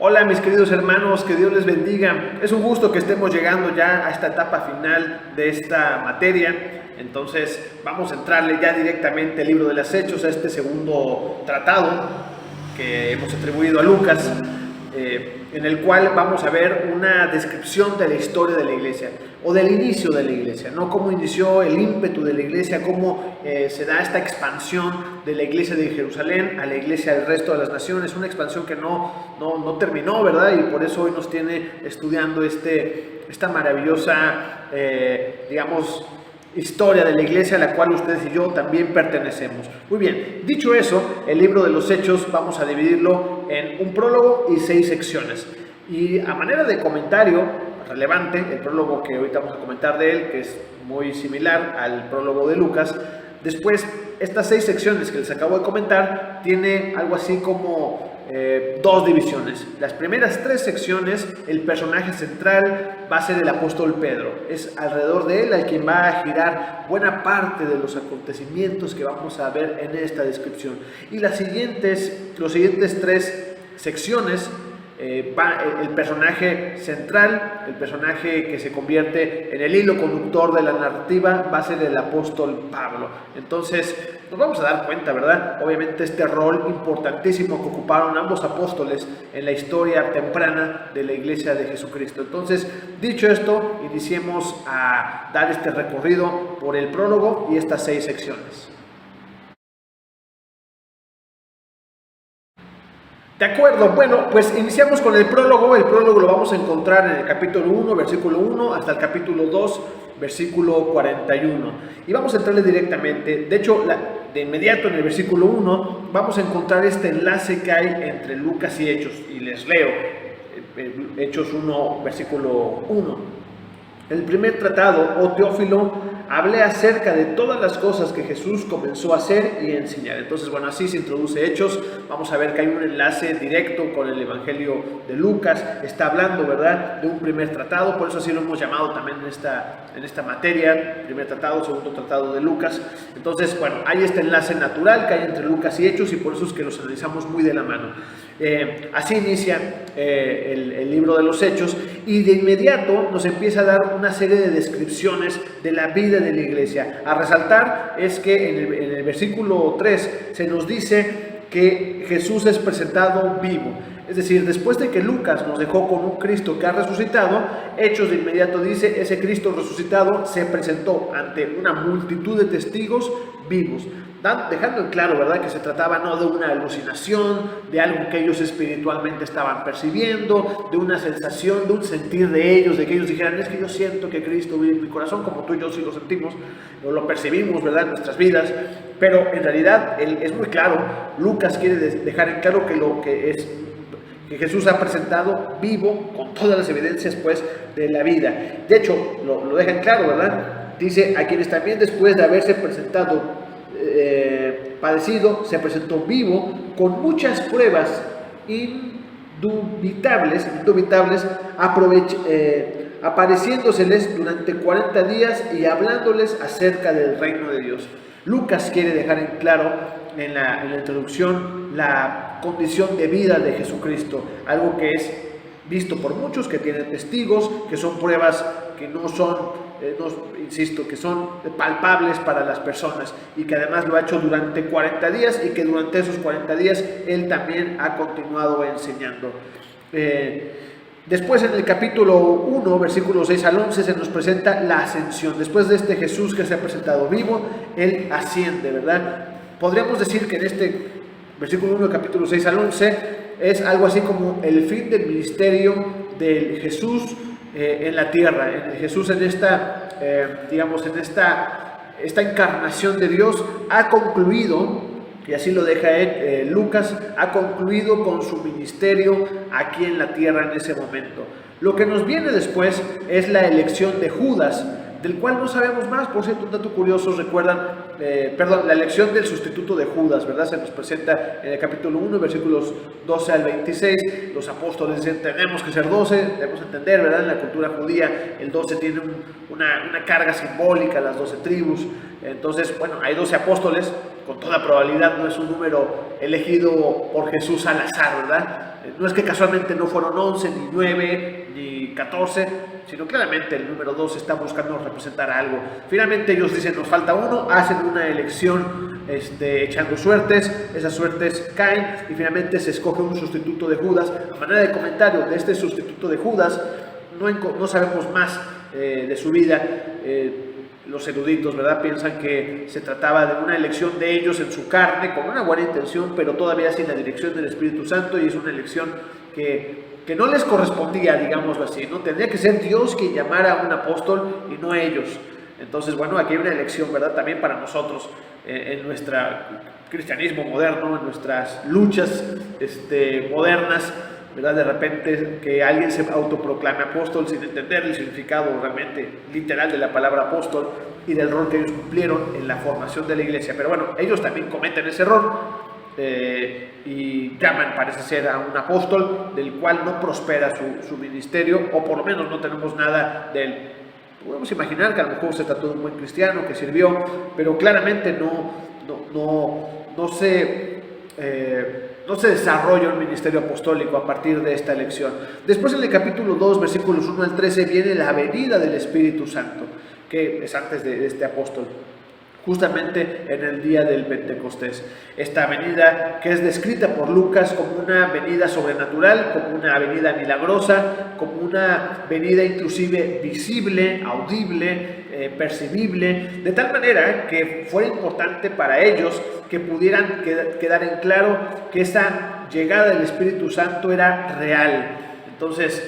Hola mis queridos hermanos, que Dios les bendiga. Es un gusto que estemos llegando ya a esta etapa final de esta materia. Entonces vamos a entrarle ya directamente al libro de los Hechos, a este segundo tratado que hemos atribuido a Lucas, en el cual vamos a ver una descripción de la historia de la iglesia o del inicio de la iglesia, ¿no? Cómo inició el ímpetu de la iglesia, cómo se da esta expansión de la iglesia de Jerusalén a la iglesia del resto de las naciones, una expansión que no terminó, ¿verdad? Y por eso hoy nos tiene estudiando esta maravillosa, historia de la iglesia a la cual ustedes y yo también pertenecemos. Muy bien, dicho eso, el libro de los Hechos vamos a dividirlo en un prólogo y 6 secciones. Y a manera de comentario relevante, el prólogo que ahorita vamos a comentar de él, que es muy similar al prólogo de Lucas, después estas 6 secciones que les acabo de comentar, tiene algo así como 2 divisiones. Las primeras 3 secciones, el personaje central va a ser el apóstol Pedro. Es alrededor de él al quien va a girar buena parte de los acontecimientos que vamos a ver en esta descripción. Y los siguientes 3 secciones, el personaje central, el personaje que se convierte en el hilo conductor de la narrativa, va a ser el apóstol Pablo. Entonces nos vamos a dar cuenta, ¿verdad? Obviamente este rol importantísimo que ocuparon ambos apóstoles en la historia temprana de la iglesia de Jesucristo. Entonces, dicho esto, iniciemos a dar este recorrido por el prólogo y estas 6 secciones. De acuerdo, bueno, pues iniciamos con el prólogo. El prólogo lo vamos a encontrar en el capítulo 1, versículo 1, hasta el capítulo 2, versículo 41. Y vamos a entrarle directamente. De hecho, de inmediato en el versículo 1 vamos a encontrar este enlace que hay entre Lucas y Hechos. Y les leo Hechos 1, versículo 1. En el primer tratado, oh Teófilo, hablé acerca de todas las cosas que Jesús comenzó a hacer y enseñar. Entonces, bueno, así se introduce Hechos. Vamos a ver que hay un enlace directo con el Evangelio de Lucas. Está hablando, ¿verdad?, de un primer tratado. Por eso así lo hemos llamado también en esta materia. Primer tratado, segundo tratado de Lucas. Entonces, bueno, hay este enlace natural que hay entre Lucas y Hechos y por eso es que los analizamos muy de la mano. Así inicia el libro de los Hechos y de inmediato nos empieza a dar una serie de descripciones de la vida de la iglesia. A resaltar es que en el versículo 3 se nos dice que Jesús es presentado vivo. Es decir, después de que Lucas nos dejó con un Cristo que ha resucitado, Hechos de inmediato dice, ese Cristo resucitado se presentó ante una multitud de testigos vivos, dejando en claro, ¿verdad?, que se trataba no de una alucinación, de algo que ellos espiritualmente estaban percibiendo, de una sensación, de un sentir de ellos, de que ellos dijeran, es que yo siento que Cristo vive en mi corazón, como tú y yo sí lo sentimos, o lo percibimos, ¿verdad?, en nuestras vidas, pero en realidad es muy claro. Lucas quiere dejar en claro que Jesús ha presentado vivo con todas las evidencias, pues, de la vida. De hecho, lo deja en claro, ¿verdad? Dice, a quienes también después de haberse presentado padecido, se presentó vivo con muchas pruebas indubitables, apareciéndoseles durante 40 días y hablándoles acerca del reino de Dios. Lucas quiere dejar en claro en la introducción la condición de vida de Jesucristo, algo que es visto por muchos, que tienen testigos, que son pruebas que no son, que son palpables para las personas, y que además lo ha hecho durante 40 días y que durante esos 40 días Él también ha continuado enseñando. Después en el capítulo 1, versículos 6 al 11, se nos presenta la ascensión. Después de este Jesús que se ha presentado vivo, Él asciende, ¿verdad? Podríamos decir que en este versículo 1, capítulo 6 al 11, es algo así como el fin del ministerio de Jesús en la tierra. Jesús en esta encarnación de Dios ha concluido, y así lo deja Lucas, ha concluido con su ministerio aquí en la tierra en ese momento. Lo que nos viene después es la elección de Judas, del cual no sabemos más. Por cierto, un dato curioso, recuerdan, la elección del sustituto de Judas, ¿verdad? Se nos presenta en el capítulo 1, versículos 12 al 26. Los apóstoles dicen, tenemos que ser 12, debemos entender, ¿verdad? En la cultura judía, el 12 tiene una carga simbólica, las 12 tribus. Entonces, bueno, hay 12 apóstoles con toda probabilidad no es un número elegido por Jesús al azar, ¿verdad? No es que casualmente no fueron 11, ni 9, ni 14, sino claramente el número 2 está buscando representar algo. Finalmente ellos dicen, nos falta uno, hacen una elección echando suertes, esas suertes caen y finalmente se escoge un sustituto de Judas. A manera de comentario de este sustituto de Judas, no sabemos más de su vida. Los eruditos, ¿verdad?, piensan que se trataba de una elección de ellos en su carne, con una buena intención, pero todavía sin la dirección del Espíritu Santo, y es una elección que no les correspondía, digámoslo así, ¿no? Tendría que ser Dios quien llamara a un apóstol y no ellos. Entonces, bueno, aquí hay una elección, ¿verdad?, también para nosotros, en nuestro cristianismo moderno, en nuestras luchas modernas, ¿verdad? De repente que alguien se autoproclame apóstol sin entender el significado realmente literal de la palabra apóstol y del rol que ellos cumplieron en la formación de la iglesia. Pero bueno, ellos también cometen ese error y llaman, parece ser, a un apóstol del cual no prospera su ministerio, o por lo menos no tenemos nada de él. Podemos imaginar que a lo mejor se trató de un buen cristiano que sirvió, pero claramente no se desarrolla un ministerio apostólico a partir de esta elección. Después, en el capítulo 2, versículos 1 al 13, viene la venida del Espíritu Santo, que es antes de este apóstol, justamente en el día del Pentecostés. Esta venida que es descrita por Lucas como una venida sobrenatural, como una venida milagrosa, como una venida inclusive visible, audible, percibible, de tal manera que fuera importante para ellos que pudieran quedar en claro que esa llegada del Espíritu Santo era real. Entonces,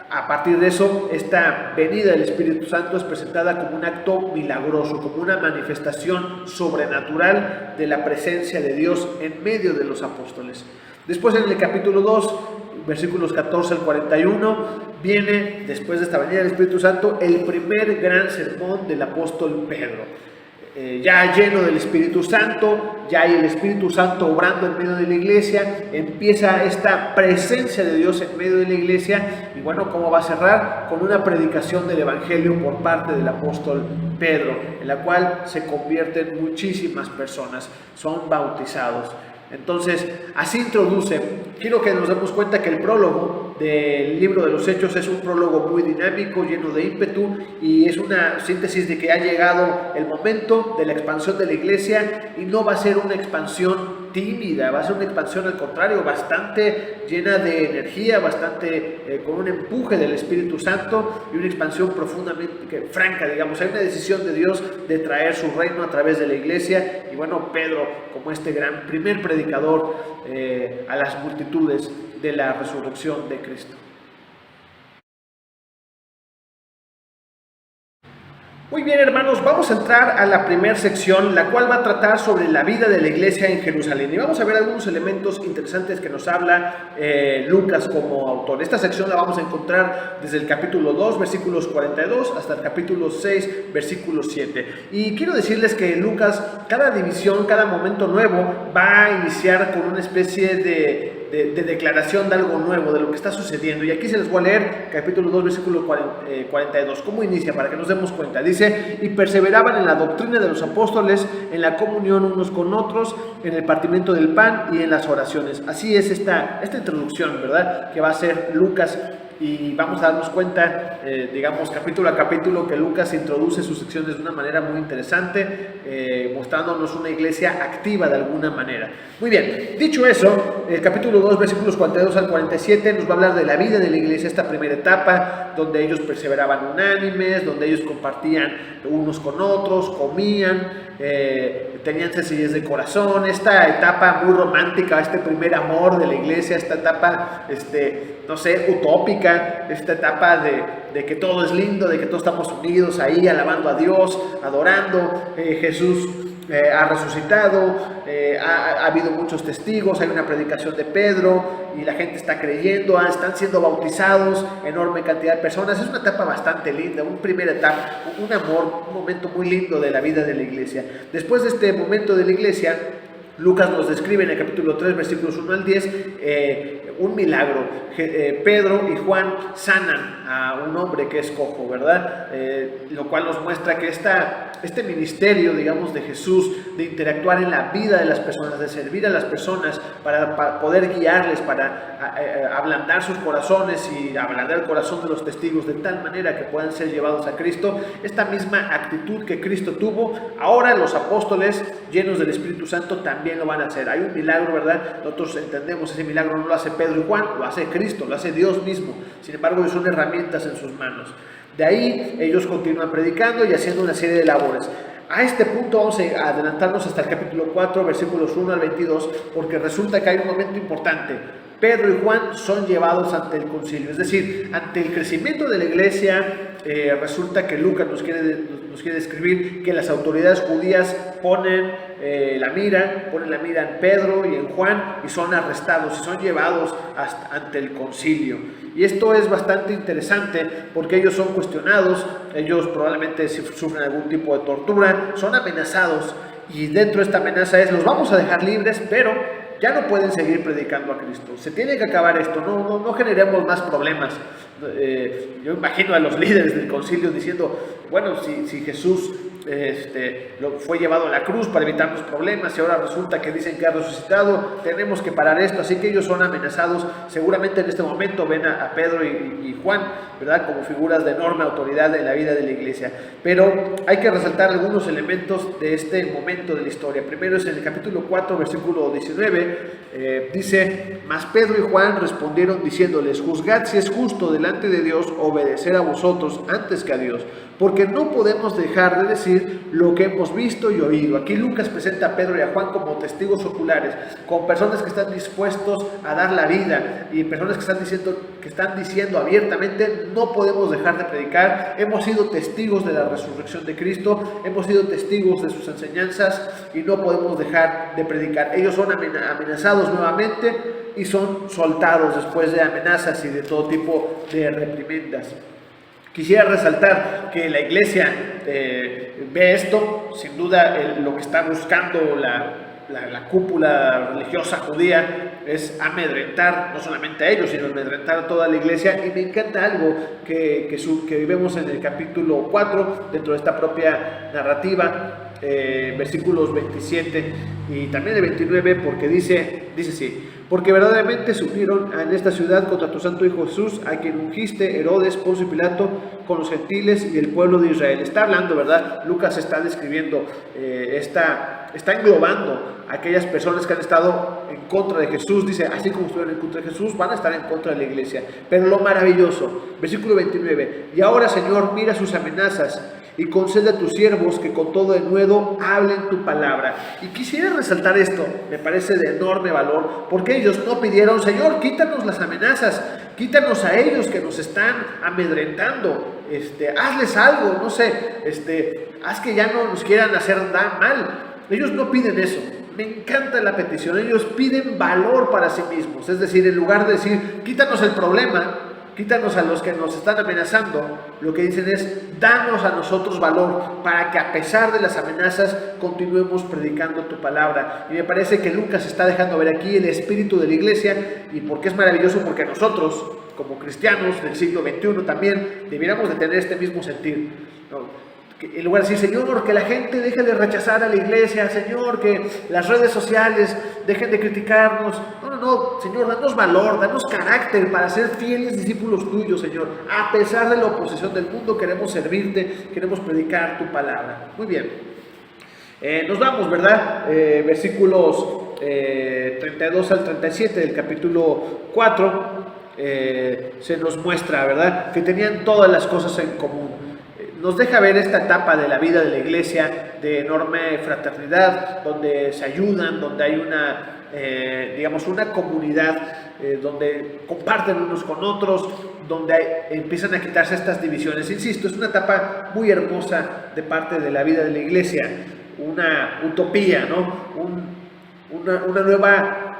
a partir de eso, esta venida del Espíritu Santo es presentada como un acto milagroso, como una manifestación sobrenatural de la presencia de Dios en medio de los apóstoles. Después, en el capítulo 2, versículos 14 al 41, viene, después de esta venida del Espíritu Santo, el primer gran sermón del apóstol Pedro. Ya lleno del Espíritu Santo, ya hay el Espíritu Santo obrando en medio de la iglesia, empieza esta presencia de Dios en medio de la iglesia, y bueno, ¿cómo va a cerrar? Con una predicación del Evangelio por parte del apóstol Pedro, en la cual se convierten muchísimas personas, son bautizados. Entonces, así introduce. Quiero que nos demos cuenta que el prólogo del libro de los Hechos es un prólogo muy dinámico, lleno de ímpetu, y es una síntesis de que ha llegado el momento de la expansión de la iglesia, y no va a ser una expansión tímida, va a ser una expansión al contrario, bastante llena de energía, bastante con un empuje del Espíritu Santo, y una expansión profundamente franca, digamos. Hay una decisión de Dios de traer su reino a través de la iglesia, y bueno, Pedro, como este gran primer predicador a las multitudes de la resurrección de Cristo. Muy bien, hermanos, vamos a entrar a la primera sección, la cual va a tratar sobre la vida de la iglesia en Jerusalén, y vamos a ver algunos elementos interesantes que nos habla Lucas como autor. Esta sección la vamos a encontrar desde el capítulo 2, versículos 42, hasta el capítulo 6, versículo 7. Y quiero decirles que Lucas, cada división, cada momento nuevo, va a iniciar con una especie de declaración de algo nuevo, de lo que está sucediendo. Y aquí se les voy a leer capítulo 2, versículo 42. ¿Cómo inicia? Para que nos demos cuenta. Dice: y perseveraban en la doctrina de los apóstoles, en la comunión unos con otros, en el partimiento del pan y en las oraciones. Así es esta introducción, ¿verdad?, que va a hacer Lucas. Y vamos a darnos cuenta, digamos, capítulo a capítulo, que Lucas introduce sus secciones de una manera muy interesante, mostrándonos una iglesia activa de alguna manera. Muy bien, dicho eso, el capítulo 2, versículos 42 al 47, nos va a hablar de la vida de la iglesia, esta primera etapa, donde ellos perseveraban unánimes, donde ellos compartían unos con otros, comían, tenían sencillez de corazón, esta etapa muy romántica, este primer amor de la iglesia, esta etapa, no sé, utópica, esta etapa de que todo es lindo, de que todos estamos unidos ahí, alabando a Dios, adorando. Jesús ha resucitado, ha habido muchos testigos, hay una predicación de Pedro y la gente está creyendo, están siendo bautizados enorme cantidad de personas. Es una etapa bastante linda, una primera etapa, un amor, un momento muy lindo de la vida de la iglesia. Después de este momento de la iglesia, Lucas nos describe en el capítulo 3, versículos 1 al 10, un milagro. Pedro y Juan sanan a un hombre que es cojo, ¿verdad? Lo cual nos muestra que este ministerio, digamos, de Jesús, de interactuar en la vida de las personas, de servir a las personas para poder guiarles, para ablandar sus corazones y ablandar el corazón de los testigos de tal manera que puedan ser llevados a Cristo, esta misma actitud que Cristo tuvo, ahora los apóstoles llenos del Espíritu Santo también lo van a hacer. Hay un milagro, ¿verdad? Nosotros entendemos ese milagro no lo hace Pedro y Juan, lo hace Cristo, lo hace Dios mismo. Sin embargo, son herramientas en sus manos. De ahí ellos continúan predicando y haciendo una serie de labores. A este punto vamos a adelantarnos hasta el capítulo 4, versículos 1 al 22, porque resulta que hay un momento importante. Pedro y Juan son llevados ante el concilio, es decir, ante el crecimiento de la iglesia. Resulta que Lucas nos quiere describir que las autoridades judías ponen la mira en Pedro y en Juan y son arrestados y son llevados ante el concilio. Y esto es bastante interesante porque ellos son cuestionados, ellos probablemente sufren algún tipo de tortura, son amenazados y dentro de esta amenaza es: los vamos a dejar libres, pero ya no pueden seguir predicando a Cristo. Se tiene que acabar esto, no generemos más problemas. Yo imagino a los líderes del concilio diciendo: bueno, si Jesús fue llevado a la cruz para evitarnos problemas y ahora resulta que dicen que ha resucitado, tenemos que parar esto. Así que ellos son amenazados. Seguramente en este momento ven a Pedro y Juan, ¿verdad?, como figuras de enorme autoridad en la vida de la iglesia. Pero hay que resaltar algunos elementos de este momento de la historia. Primero es en el capítulo 4, versículo 19, dice: mas Pedro y Juan respondieron diciéndoles: juzgad si es justo delante de Dios obedecer a vosotros antes que a Dios, porque no podemos dejar de decir lo que hemos visto y oído. Aquí Lucas presenta a Pedro y a Juan como testigos oculares, con personas que están dispuestos a dar la vida y personas que están diciendo abiertamente: no podemos dejar de predicar, hemos sido testigos de la resurrección de Cristo, hemos sido testigos de sus enseñanzas y no podemos dejar de predicar. Ellos son amenazados nuevamente y son soltados después de amenazas y de todo tipo de reprimendas. Quisiera resaltar que la iglesia ve esto, sin duda lo que está buscando la cúpula religiosa judía es amedrentar no solamente a ellos, sino amedrentar a toda la iglesia. Y me encanta algo que vemos en el capítulo 4, dentro de esta propia narrativa, versículos 27 y también el 29, porque dice así: porque verdaderamente se unieron en esta ciudad contra tu santo Hijo Jesús, a quien ungiste Herodes, Poncio y Pilato, con los gentiles y el pueblo de Israel. Está hablando, ¿verdad? Lucas está describiendo, está englobando a aquellas personas que han estado en contra de Jesús. Dice: así como estuvieron en contra de Jesús, van a estar en contra de la iglesia. Pero lo maravilloso, versículo 29, y ahora, Señor, mira sus amenazas y concede a tus siervos que con todo denuedo hablen tu palabra. Y quisiera resaltar esto, me parece de enorme valor, porque ellos no pidieron: Señor, quítanos las amenazas, quítanos a ellos que nos están amedrentando, hazles algo, no sé, haz que ya no nos quieran hacer mal. Ellos no piden eso. Me encanta la petición. Ellos piden valor para sí mismos, es decir, en lugar de decir: quítanos el problema, quítanos a los que nos están amenazando, lo que dicen es: danos a nosotros valor para que a pesar de las amenazas continuemos predicando tu palabra. Y me parece que Lucas está dejando ver aquí el espíritu de la iglesia. Y porque es maravilloso, porque nosotros como cristianos del siglo XXI también debiéramos de tener este mismo sentir, ¿no? En lugar de decir: Señor, que la gente deje de rechazar a la iglesia, Señor, que las redes sociales dejen de criticarnos. No, Señor, danos valor, danos carácter para ser fieles discípulos tuyos, Señor. A pesar de la oposición del mundo, queremos servirte, queremos predicar tu palabra. Muy bien. Nos vamos, ¿verdad? Versículos 32 al 37 del capítulo 4. Se nos muestra, ¿verdad?, que tenían todas las cosas en común. Nos deja ver esta etapa de la vida de la iglesia de enorme fraternidad, donde se ayudan, donde hay una comunidad, donde comparten unos con otros, donde empiezan a quitarse estas divisiones. Insisto, es una etapa muy hermosa de parte de la vida de la iglesia, una utopía, ¿no? Una nueva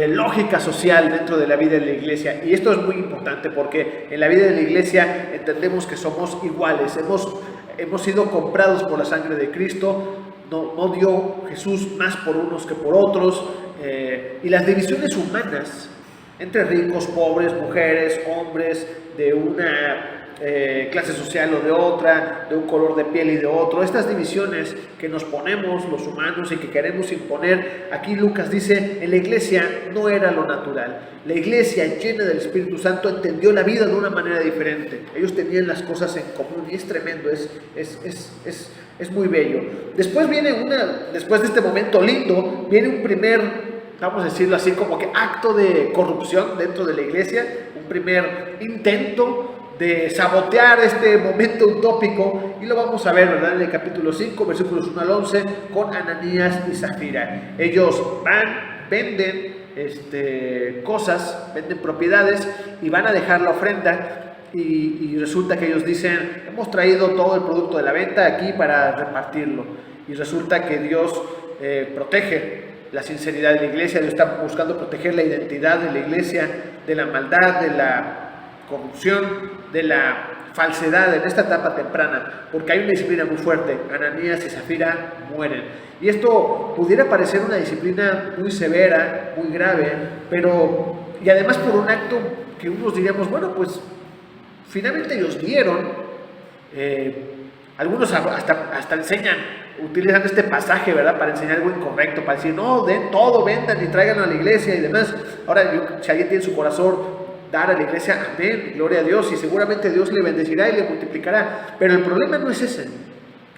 lógica social dentro de la vida de la iglesia. Y esto es muy importante porque en la vida de la iglesia entendemos que somos iguales, hemos sido comprados por la sangre de Cristo. No dio Jesús más por unos que por otros, y las divisiones humanas entre ricos, pobres, mujeres, hombres, de una clase social o de otra, de un color de piel y de otro. Estas divisiones que nos ponemos los humanos y que queremos imponer, aquí Lucas dice, en la iglesia no era lo natural. La iglesia llena del Espíritu Santo entendió la vida de una manera diferente. Ellos tenían las cosas en común y es tremendo, es muy bello. Después después de este momento lindo, viene un primer, vamos a decirlo así, como que acto de corrupción dentro de la iglesia, un primer intento de sabotear este momento utópico, y lo vamos a ver, ¿verdad?, en el capítulo 5, versículos 1 al 11, con Ananías y Zafira. Ellos van, venden cosas, venden propiedades y van a dejar la ofrenda, y resulta que ellos dicen, hemos traído todo el producto de la venta aquí para repartirlo, y resulta que Dios protege la sinceridad de la iglesia. Dios está buscando proteger la identidad de la iglesia de la maldad, de la corrupción, de la falsedad en esta etapa temprana, porque hay una disciplina muy fuerte. Ananías y Zafira mueren, y esto pudiera parecer una disciplina muy severa, muy grave, y además por un acto que unos diríamos, bueno, pues finalmente ellos dieron. Algunos hasta enseñan, utilizan este pasaje, ¿verdad?, para enseñar algo incorrecto, para decir, no, den todo, vendan y traigan a la iglesia y demás. Ahora, si alguien tiene en su corazón dar a la iglesia, amén, gloria a Dios, y seguramente Dios le bendecirá y le multiplicará. Pero el problema no es ese.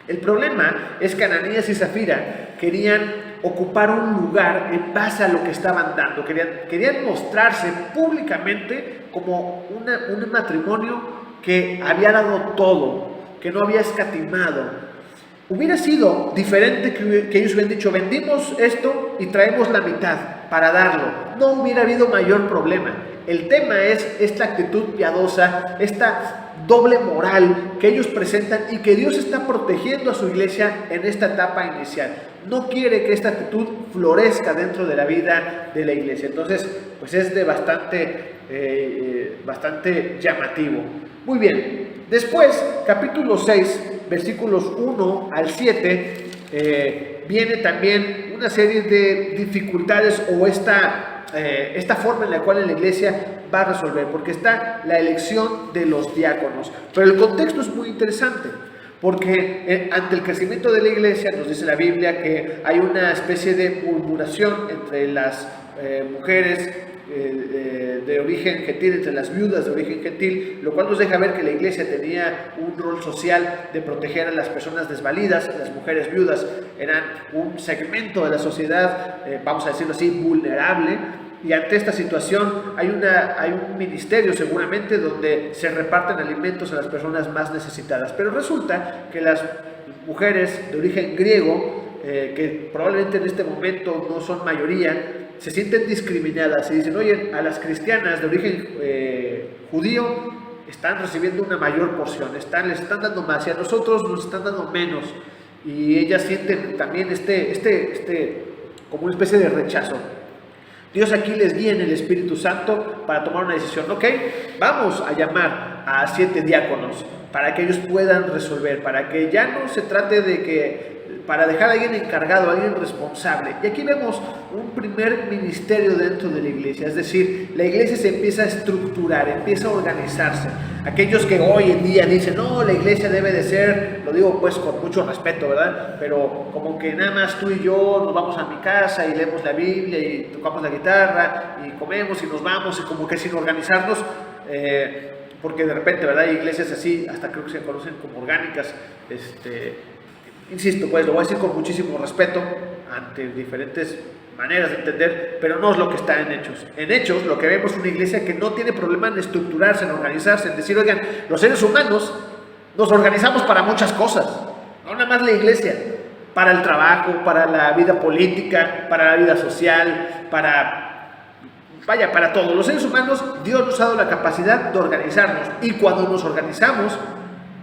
El problema es que Ananías y Zafira querían ocupar un lugar en base a lo que estaban dando. Querían mostrarse públicamente como un matrimonio que había dado todo, que no había escatimado. Hubiera sido diferente que ellos hubieran dicho, vendimos esto y traemos la mitad para darlo. No hubiera habido mayor problema. El tema es esta actitud piadosa, esta doble moral que ellos presentan y que Dios está protegiendo a su iglesia en esta etapa inicial. No quiere que esta actitud florezca dentro de la vida de la iglesia. Entonces, pues es de bastante llamativo. Muy bien. Después, capítulo 6, versículos 1 al 7, viene también una serie de dificultades o esta forma en la cual la iglesia va a resolver, porque está la elección de los diáconos. Pero el contexto es muy interesante, porque ante el crecimiento de la iglesia nos dice la Biblia que hay una especie de murmuración entre las mujeres de origen gentil, entre las viudas de origen gentil, lo cual nos deja ver que la iglesia tenía un rol social de proteger a las personas desvalidas. Las mujeres viudas eran un segmento de la sociedad, vamos a decirlo así, vulnerable, y ante esta situación hay un ministerio seguramente donde se reparten alimentos a las personas más necesitadas. Pero resulta que las mujeres de origen griego, que probablemente en este momento no son mayoría, se sienten discriminadas y dicen, oye, a las cristianas de origen judío están recibiendo una mayor porción, les están dando más, y a nosotros nos están dando menos. Y ellas sienten también como una especie de rechazo. Dios aquí les guía en el Espíritu Santo para tomar una decisión. Ok, vamos a llamar a 7 diáconos para que ellos puedan resolver, para que ya no se trate para dejar a alguien encargado, a alguien responsable. Y aquí vemos un primer ministerio dentro de la iglesia, es decir, la iglesia se empieza a estructurar, empieza a organizarse. Aquellos que hoy en día dicen, no, la iglesia debe de ser, lo digo pues con mucho respeto, ¿verdad?, pero como que nada más tú y yo nos vamos a mi casa y leemos la Biblia y tocamos la guitarra y comemos y nos vamos, y como que sin organizarnos, porque de repente, ¿verdad?, hay iglesias así, hasta creo que se conocen como orgánicas. Insisto, pues lo voy a decir con muchísimo respeto ante diferentes maneras de entender, pero no es lo que está en Hechos. En Hechos lo que vemos es una iglesia que no tiene problema en estructurarse, en organizarse, en decir, oigan, los seres humanos nos organizamos para muchas cosas, no nada más la iglesia, para el trabajo, para la vida política, para la vida social, para todo. Los seres humanos, Dios nos ha dado la capacidad de organizarnos, y cuando nos organizamos,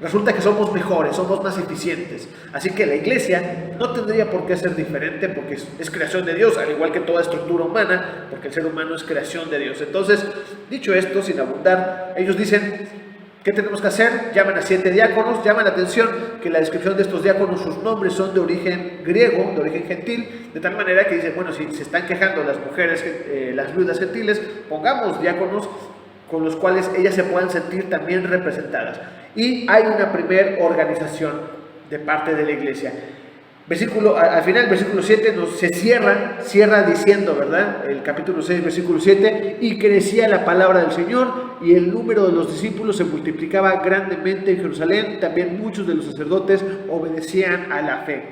resulta que somos mejores, somos más eficientes. Así que la iglesia no tendría por qué ser diferente, porque es creación de Dios, al igual que toda estructura humana, porque el ser humano es creación de Dios. Entonces, dicho esto, sin abundar, ellos dicen, ¿Qué tenemos que hacer? Llaman a 7 diáconos. Llama la atención que la descripción de estos diáconos, sus nombres son de origen griego, de origen gentil, de tal manera que dice, bueno, si se están quejando las mujeres, las viudas gentiles, pongamos diáconos con los cuales ellas se puedan sentir también representadas. Y hay una primera organización de parte de la iglesia. Al final, versículo 7 se cierra diciendo, ¿verdad? El capítulo 6, versículo 7, y crecía la palabra del Señor y el número de los discípulos se multiplicaba grandemente en Jerusalén, también muchos de los sacerdotes obedecían a la fe.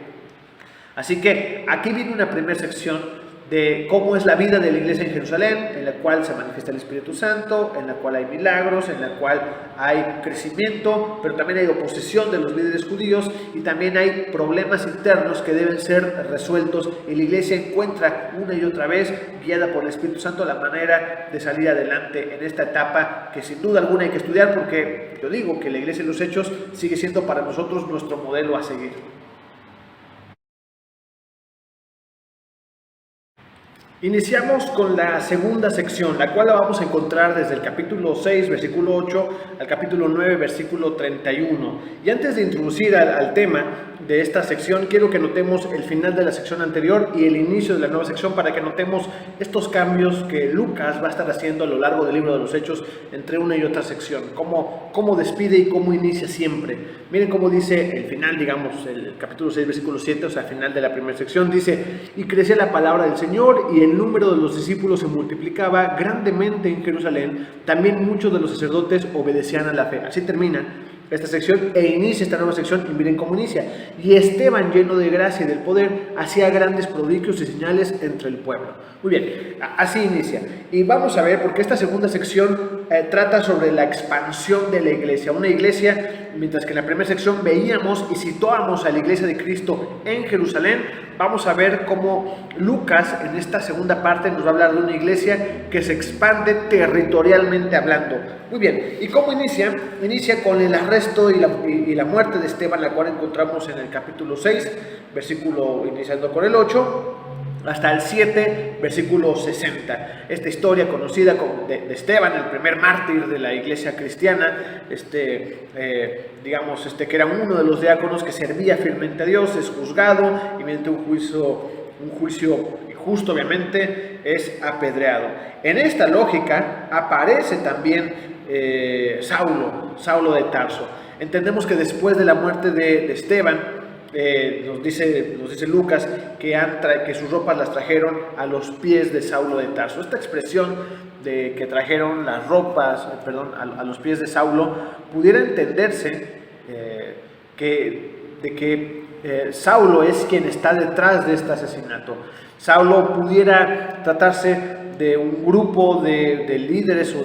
Así que aquí viene una primera sección de cómo es la vida de la iglesia en Jerusalén, en la cual se manifiesta el Espíritu Santo, en la cual hay milagros, en la cual hay crecimiento, pero también hay oposición de los líderes judíos y también hay problemas internos que deben ser resueltos, y la iglesia encuentra una y otra vez, guiada por el Espíritu Santo, la manera de salir adelante en esta etapa que sin duda alguna hay que estudiar, porque yo digo que la iglesia de los Hechos sigue siendo para nosotros nuestro modelo a seguir. Iniciamos con la segunda sección, la cual la vamos a encontrar desde el capítulo 6, versículo 8, al capítulo 9, versículo 31. Y antes de introducir al tema de esta sección, quiero que notemos el final de la sección anterior y el inicio de la nueva sección, para que notemos estos cambios que Lucas va a estar haciendo a lo largo del libro de los Hechos entre una y otra sección. Cómo despide y cómo inicia siempre. Miren cómo dice el final, digamos, el capítulo 6, versículo 7, o sea, el final de la primera sección, dice: y crecía la palabra del Señor y el número de los discípulos se multiplicaba grandemente en Jerusalén, también muchos de los sacerdotes obedecían a la fe. Así termina esta sección e inicia esta nueva sección, y miren cómo inicia: y Esteban, lleno de gracia y del poder, hacía grandes prodigios y señales entre el pueblo. Muy bien, así inicia. Y vamos a ver, porque esta segunda sección trata sobre la expansión de la iglesia. Una iglesia, mientras que en la primera sección veíamos y situábamos a la iglesia de Cristo en Jerusalén, vamos a ver cómo Lucas en esta segunda parte nos va a hablar de una iglesia que se expande territorialmente hablando. Muy bien, ¿y cómo inicia? Inicia con el arresto y la muerte de Esteban, la cual encontramos en el capítulo 6, versículo iniciando con el 8, hasta el 7, versículo 60. Esta historia conocida como de Esteban, el primer mártir de la iglesia cristiana, que era uno de los diáconos que servía fielmente a Dios, es juzgado y mediante un juicio injusto, obviamente, es apedreado. En esta lógica aparece también Saulo de Tarso. Entendemos que después de la muerte de Esteban, nos dice Lucas que sus ropas las trajeron a los pies de Saulo de Tarso. Esta expresión de que trajeron las ropas, a los pies de Saulo, pudiera entenderse que Saulo es quien está detrás de este asesinato. Saulo pudiera tratarse de un grupo de líderes o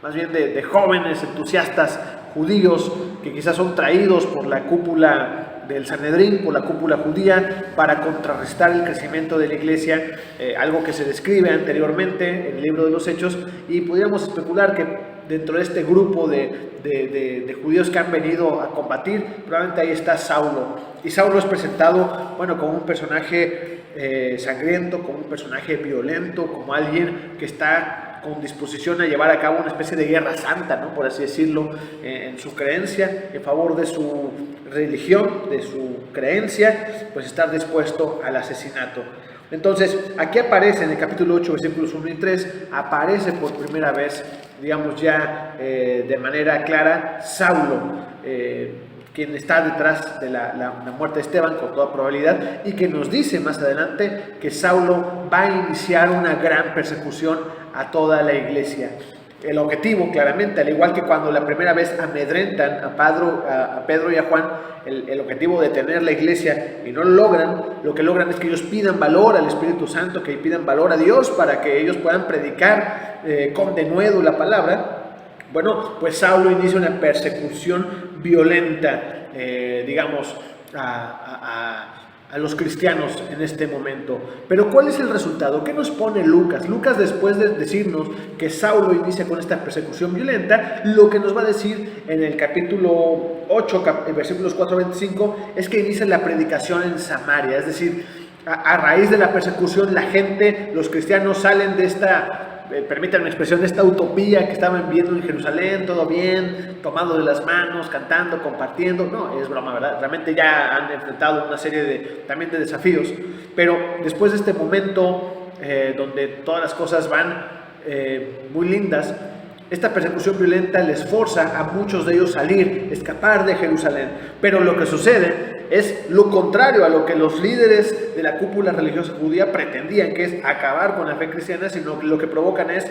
más bien de jóvenes entusiastas judíos que quizás son traídos por la cúpula del Sanedrín, por la cúpula judía, para contrarrestar el crecimiento de la iglesia, algo que se describe anteriormente en el libro de los Hechos, y podríamos especular que dentro de este grupo de judíos que han venido a combatir, probablemente ahí está Saulo. Y Saulo es presentado, como un personaje sangriento, como un personaje violento, como alguien que está con disposición a llevar a cabo una especie de guerra santa, ¿no?, por así decirlo, en su creencia, en favor de su religión, de su creencia, pues estar dispuesto al asesinato. Entonces, aquí aparece en el capítulo 8, versículos 1 y 3, aparece por primera vez, digamos ya de manera clara, Saulo, quien está detrás de la muerte de Esteban con toda probabilidad, y que nos dice más adelante que Saulo va a iniciar una gran persecución a toda la iglesia. El objetivo, claramente, al igual que cuando la primera vez amedrentan a Pedro y a Juan, el objetivo de detener la iglesia y no lo logran, lo que logran es que ellos pidan valor al Espíritu Santo, que pidan valor a Dios para que ellos puedan predicar con denuedo la palabra. Bueno, pues Saulo inicia una persecución violenta, a los cristianos en este momento. Pero ¿cuál es el resultado? ¿Qué nos pone Lucas? Lucas, después de decirnos que Saulo inicia con esta persecución violenta, lo que nos va a decir en el capítulo 8, versículos 4 a 25, es que inicia la predicación en Samaria. Es decir, a raíz de la persecución, los cristianos salen de esta permítanme la expresión, esta utopía que estaban viendo en Jerusalén, todo bien, tomado de las manos, cantando, compartiendo. No, es broma, ¿verdad? Realmente ya han enfrentado una serie también de desafíos, pero después de este momento donde todas las cosas van muy lindas, esta persecución violenta les forza a muchos de ellos salir, escapar de Jerusalén. Pero lo que sucede es lo contrario a lo que los líderes de la cúpula religiosa judía pretendían, que es acabar con la fe cristiana, sino que lo que provocan es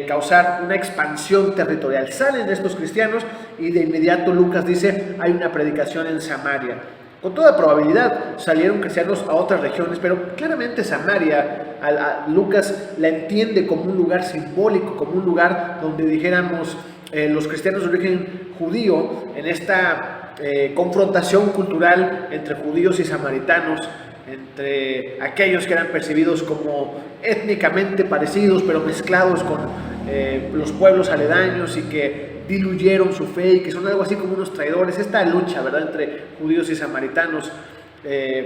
causar una expansión territorial. Salen estos cristianos y de inmediato Lucas dice, hay una predicación en Samaria. Con toda probabilidad salieron cristianos a otras regiones, pero claramente Samaria, a Lucas la entiende como un lugar simbólico, como un lugar donde dijéramos los cristianos de origen judío, en esta confrontación cultural entre judíos y samaritanos, entre aquellos que eran percibidos como étnicamente parecidos, pero mezclados con los pueblos aledaños y que diluyeron su fe y que son algo así como unos traidores. Esta lucha, ¿verdad?, entre judíos y samaritanos.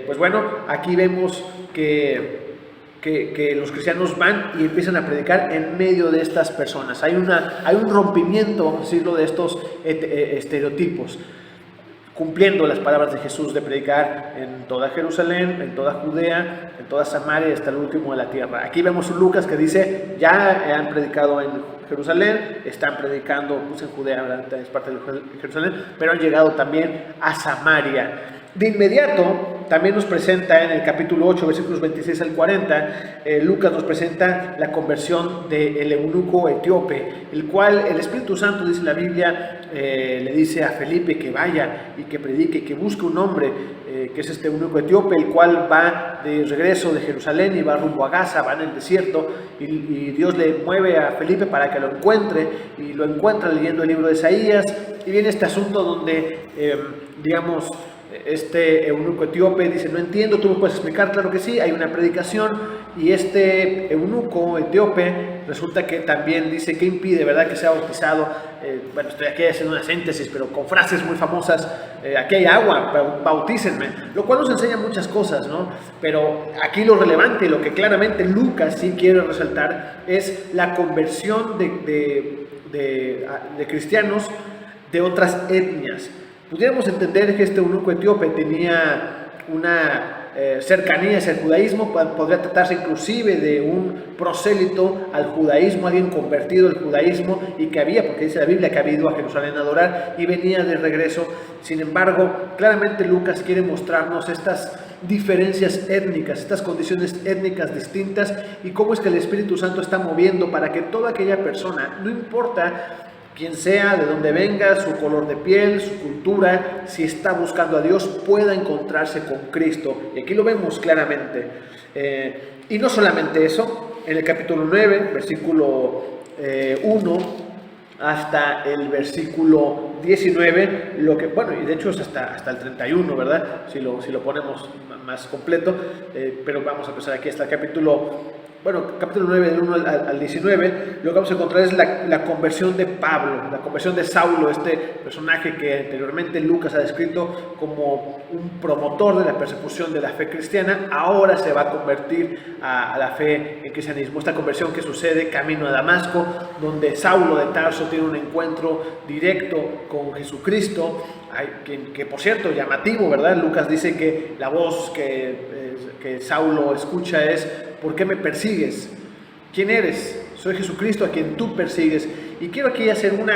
Pues bueno, aquí vemos que los cristianos van y empiezan a predicar en medio de estas personas. Hay un rompimiento, vamos a decirlo, de estos estereotipos, cumpliendo las palabras de Jesús de predicar en toda Jerusalén, en toda Judea, en toda Samaria, hasta el último de la tierra. Aquí vemos un Lucas que dice, ya han predicado en Jerusalén, están predicando pues, en Judea, ¿verdad?, es parte de Jerusalén, pero han llegado también a Samaria. De inmediato, también nos presenta en el capítulo 8, versículos 26 al 40, Lucas nos presenta la conversión del eunuco etíope, el cual el Espíritu Santo, dice la Biblia, le dice a Felipe que vaya y que predique, que busque un hombre, que es este eunuco etíope, el cual va de regreso de Jerusalén y va rumbo a Gaza, va en el desierto, y Dios le mueve a Felipe para que lo encuentre, y lo encuentra leyendo el libro de Isaías, y viene este asunto donde, digamos, este eunuco etíope dice, no entiendo, ¿tú me puedes explicar? Claro que sí, hay una predicación, y este eunuco etíope resulta que también dice, ¿qué impide, verdad, que sea bautizado? Bueno, estoy aquí haciendo una síntesis, pero con frases muy famosas, aquí hay agua, bautícenme, lo cual nos enseña muchas cosas, ¿no? Pero aquí lo relevante, lo que claramente Lucas sí quiere resaltar, es la conversión de cristianos de otras etnias. Pudiéramos entender que este eunuco etíope tenía una cercanía hacia el judaísmo, podría tratarse inclusive de un prosélito al judaísmo, alguien convertido al judaísmo y que había, porque dice la Biblia que había ido a Jerusalén a adorar y venía de regreso. Sin embargo, claramente Lucas quiere mostrarnos estas diferencias étnicas, estas condiciones étnicas distintas y cómo es que el Espíritu Santo está moviendo para que toda aquella persona, no importa quien sea, de dónde venga, su color de piel, su cultura, si está buscando a Dios, pueda encontrarse con Cristo. Y aquí lo vemos claramente. Y no solamente eso, en el capítulo 9, versículo 1 hasta el versículo 19, lo que, bueno, y de hecho es hasta el 31, ¿verdad? Si lo ponemos más completo, pero vamos a empezar aquí hasta el capítulo 9, del 1 al 19, lo que vamos a encontrar es la conversión de Pablo, la conversión de Saulo, este personaje que anteriormente Lucas ha descrito como un promotor de la persecución de la fe cristiana, ahora se va a convertir a la fe en cristianismo. Esta conversión que sucede camino a Damasco, donde Saulo de Tarso tiene un encuentro directo con Jesucristo, que por cierto, llamativo, ¿verdad? Lucas dice que la voz que Saulo escucha es: ¿por qué me persigues? ¿Quién eres? Soy Jesucristo a quien tú persigues. Y quiero aquí hacer un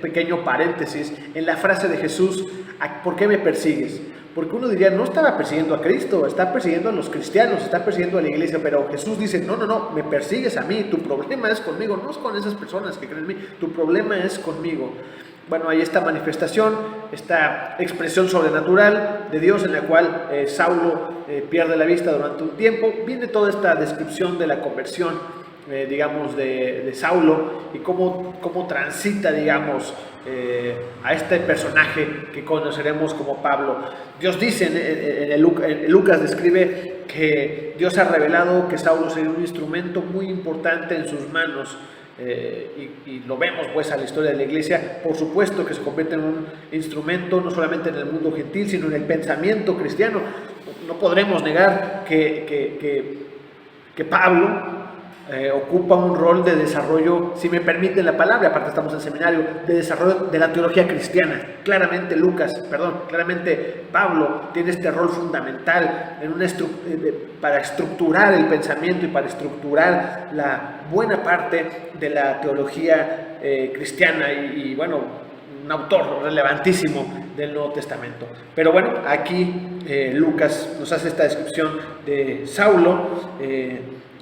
pequeño paréntesis en la frase de Jesús, ¿por qué me persigues? Porque uno diría, no estaba persiguiendo a Cristo, está persiguiendo a los cristianos, está persiguiendo a la iglesia, pero Jesús dice, no, me persigues a mí, tu problema es conmigo, no es con esas personas que creen en mí, tu problema es conmigo. Bueno, hay esta manifestación, esta expresión sobrenatural de Dios en la cual Saulo pierde la vista durante un tiempo. Viene toda esta descripción de la conversión, de Saulo y cómo transita, a este personaje que conoceremos como Pablo. Dios dice, Lucas describe que Dios ha revelado que Saulo sería un instrumento muy importante en sus manos. Y lo vemos pues a la historia de la iglesia, por supuesto que se convierte en un instrumento no solamente en el mundo gentil, sino en el pensamiento cristiano. No podremos negar que Pablo, ocupa un rol de desarrollo, si me permiten la palabra, aparte estamos en seminario, de desarrollo de la teología cristiana. Claramente claramente Pablo tiene este rol fundamental en para estructurar el pensamiento y para estructurar la buena parte de la teología cristiana y bueno, un autor relevantísimo del Nuevo Testamento. Pero bueno, aquí Lucas nos hace esta descripción de Saulo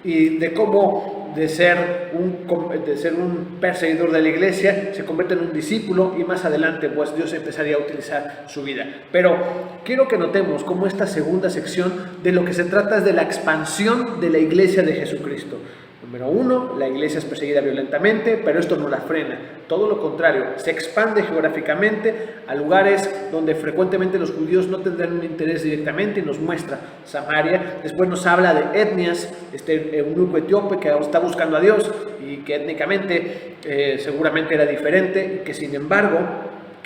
y de cómo de ser un perseguidor de la iglesia se convierte en un discípulo, y más adelante pues Dios empezaría a utilizar su vida. Pero quiero que notemos cómo esta segunda sección de lo que se trata es de la expansión de la iglesia de Jesucristo. Número 1, la iglesia es perseguida violentamente, pero esto no la frena. Todo lo contrario, se expande geográficamente a lugares donde frecuentemente los judíos no tendrán un interés directamente, y nos muestra Samaria. Después nos habla de etnias, este eunuco etíope que está buscando a Dios y que étnicamente seguramente era diferente, y que sin embargo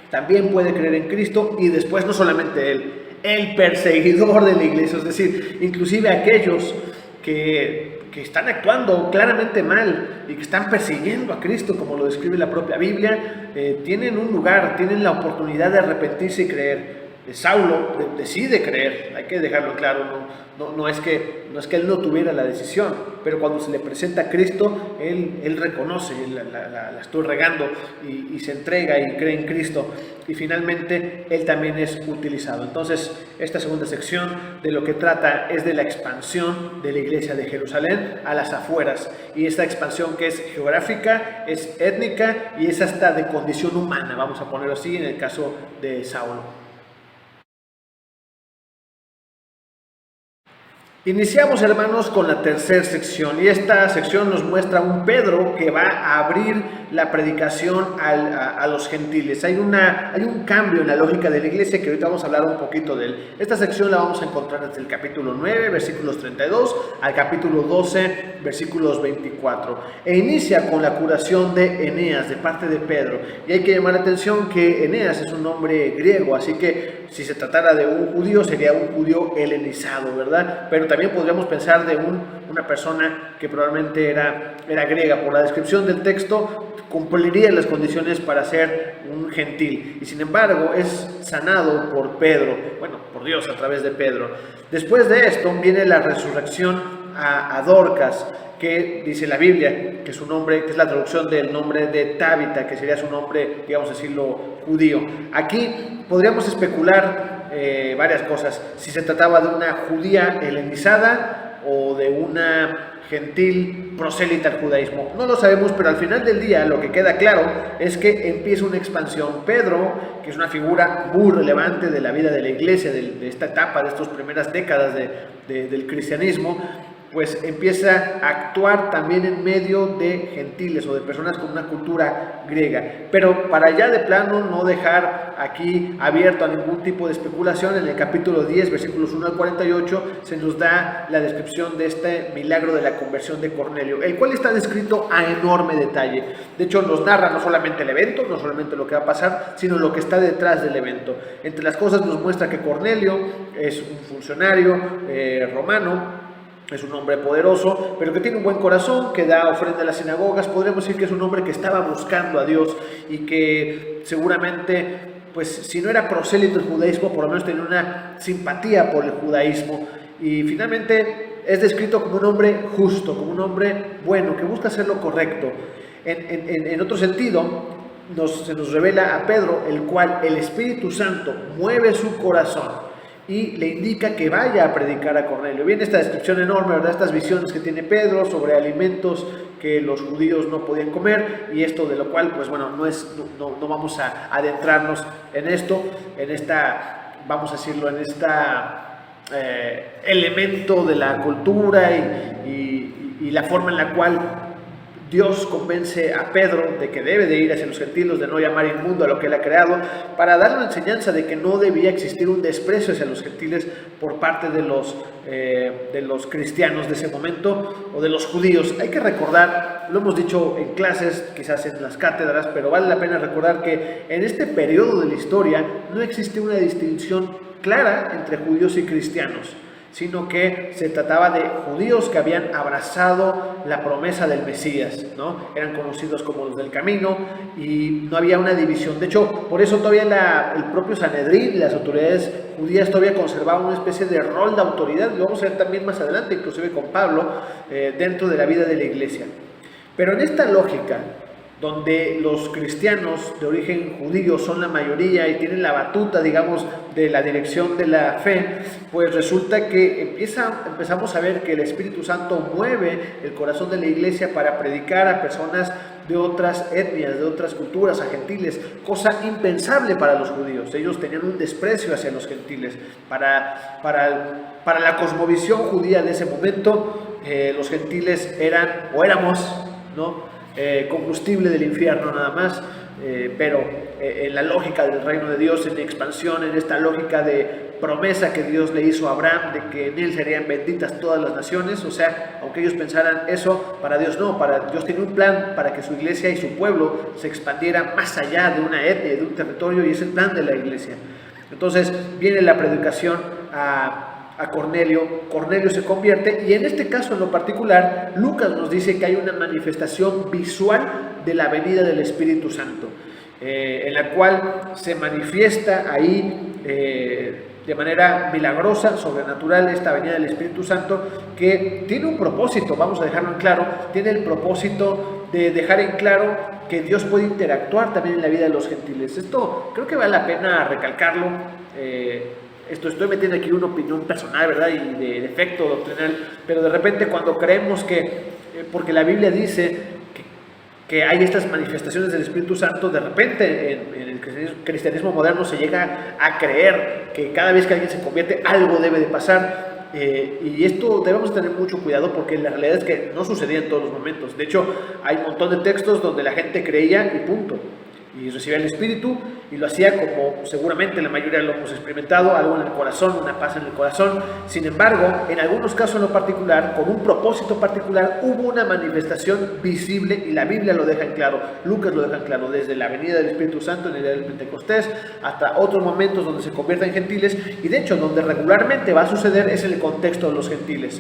también puede creer en Cristo. Y después no solamente él, el perseguidor de la iglesia, es decir, inclusive aquellos que están actuando claramente mal y que están persiguiendo a Cristo, como lo describe la propia Biblia, tienen un lugar, tienen la oportunidad de arrepentirse y creer. Saulo decide creer, hay que dejarlo claro, no es que él no tuviera la decisión, pero cuando se le presenta a Cristo, él reconoce, la estoy regando, y se entrega y cree en Cristo, y finalmente él también es utilizado. Entonces, esta segunda sección de lo que trata es de la expansión de la iglesia de Jerusalén a las afueras, y esta expansión que es geográfica, es étnica y es hasta de condición humana, vamos a ponerlo así en el caso de Saulo. Iniciamos, hermanos, con la tercera sección, y esta sección nos muestra un Pedro que va a abrir la predicación a los gentiles. Hay un cambio en la lógica de la iglesia que ahorita vamos a hablar un poquito de él. Esta sección la vamos a encontrar desde el capítulo 9, versículos 32, al capítulo 12, versículos 24. E inicia con la curación de Eneas de parte de Pedro. Y hay que llamar la atención que Eneas es un nombre griego, así que si se tratara de un judío, sería un judío helenizado, ¿verdad? Pero también podríamos pensar de una persona que probablemente era griega. Por la descripción del texto, cumpliría las condiciones para ser un gentil. Y sin embargo, es sanado por Pedro, por Dios a través de Pedro. Después de esto, viene la resurrección a Dorcas, que dice la Biblia, que su nombre, que es la traducción del nombre de Tabita, que sería su nombre, digamos decirlo, judío. Aquí podríamos especular varias cosas, si se trataba de una judía helenizada o de una gentil prosélita al judaísmo. No lo sabemos, pero al final del día lo que queda claro es que empieza una expansión. Pedro, que es una figura muy relevante de la vida de la iglesia, de esta etapa, de estas primeras décadas del cristianismo, pues empieza a actuar también en medio de gentiles o de personas con una cultura griega. Pero para ya de plano no dejar aquí abierto a ningún tipo de especulación, en el capítulo 10, versículos 1 al 48, se nos da la descripción de este milagro de la conversión de Cornelio, el cual está descrito a enorme detalle. De hecho, nos narra no solamente el evento, no solamente lo que va a pasar, sino lo que está detrás del evento. Entre las cosas nos muestra que Cornelio es un funcionario romano, es un hombre poderoso, pero que tiene un buen corazón, que da ofrenda a las sinagogas. Podríamos decir que es un hombre que estaba buscando a Dios y que seguramente, pues si no era prosélito del judaísmo, por lo menos tenía una simpatía por el judaísmo. Y finalmente es descrito como un hombre justo, como un hombre bueno, que busca hacer lo correcto. En otro sentido, se nos revela a Pedro, el cual el Espíritu Santo mueve su corazón y le indica que vaya a predicar a Cornelio. Viene esta descripción enorme, ¿verdad? Estas visiones que tiene Pedro sobre alimentos que los judíos no podían comer, y esto de lo cual, pues bueno, no vamos a adentrarnos en esto, vamos a decirlo, en elemento de la cultura y la forma en la cual Dios convence a Pedro de que debe de ir hacia los gentiles, de no llamar inmundo a lo que él ha creado, para dar la enseñanza de que no debía existir un desprecio hacia los gentiles por parte de los cristianos de ese momento o de los judíos. Hay que recordar, lo hemos dicho en clases, quizás en las cátedras, pero vale la pena recordar que en este periodo de la historia no existe una distinción clara entre judíos y cristianos. sino que se trataba de judíos que habían abrazado la promesa del Mesías, ¿no? Eran conocidos como los del camino y no había una división. De hecho, por eso todavía el propio Sanedrín y las autoridades judías todavía conservaban una especie de rol de autoridad, y lo vamos a ver también más adelante, inclusive con Pablo, dentro de la vida de la iglesia. Pero en esta lógica, donde los cristianos de origen judío son la mayoría y tienen la batuta, digamos, de la dirección de la fe, pues resulta que empezamos a ver que el Espíritu Santo mueve el corazón de la iglesia para predicar a personas de otras etnias, de otras culturas, a gentiles, cosa impensable para los judíos. Ellos tenían un desprecio hacia los gentiles. Para la cosmovisión judía de ese momento, los gentiles éramos, ¿no? Combustible del infierno nada más, pero en la lógica del reino de Dios, en expansión, en esta lógica de promesa que Dios le hizo a Abraham, de que en él serían benditas todas las naciones, o sea, aunque ellos pensaran eso, para Dios no, para Dios tiene un plan para que su iglesia y su pueblo se expandiera más allá de una etnia, de un territorio, y es el plan de la iglesia. Entonces viene la predicación a Cornelio se convierte, y en este caso en lo particular, Lucas nos dice que hay una manifestación visual de la venida del Espíritu Santo, en la cual se manifiesta ahí de manera milagrosa, sobrenatural, esta venida del Espíritu Santo, que tiene un propósito, vamos a dejarlo en claro, tiene el propósito de dejar en claro que Dios puede interactuar también en la vida de los gentiles. Esto creo que vale la pena recalcarlo. Estoy metiendo aquí una opinión personal, ¿verdad? Y de efecto doctrinal, pero de repente cuando creemos que, porque la Biblia dice que hay estas manifestaciones del Espíritu Santo, de repente en el cristianismo moderno se llega a creer que cada vez que alguien se convierte algo debe de pasar, y esto debemos tener mucho cuidado, porque la realidad es que no sucedía en todos los momentos. De hecho, hay un montón de textos donde la gente creía y punto, y recibía el Espíritu y lo hacía como seguramente la mayoría lo hemos experimentado, algo en el corazón, una paz en el corazón. Sin embargo, en algunos casos en lo particular, con un propósito particular, hubo una manifestación visible, y la Biblia lo deja en claro, Lucas lo deja en claro, desde la venida del Espíritu Santo en el día del Pentecostés hasta otros momentos donde se convierten en gentiles, y de hecho donde regularmente va a suceder es en el contexto de los gentiles.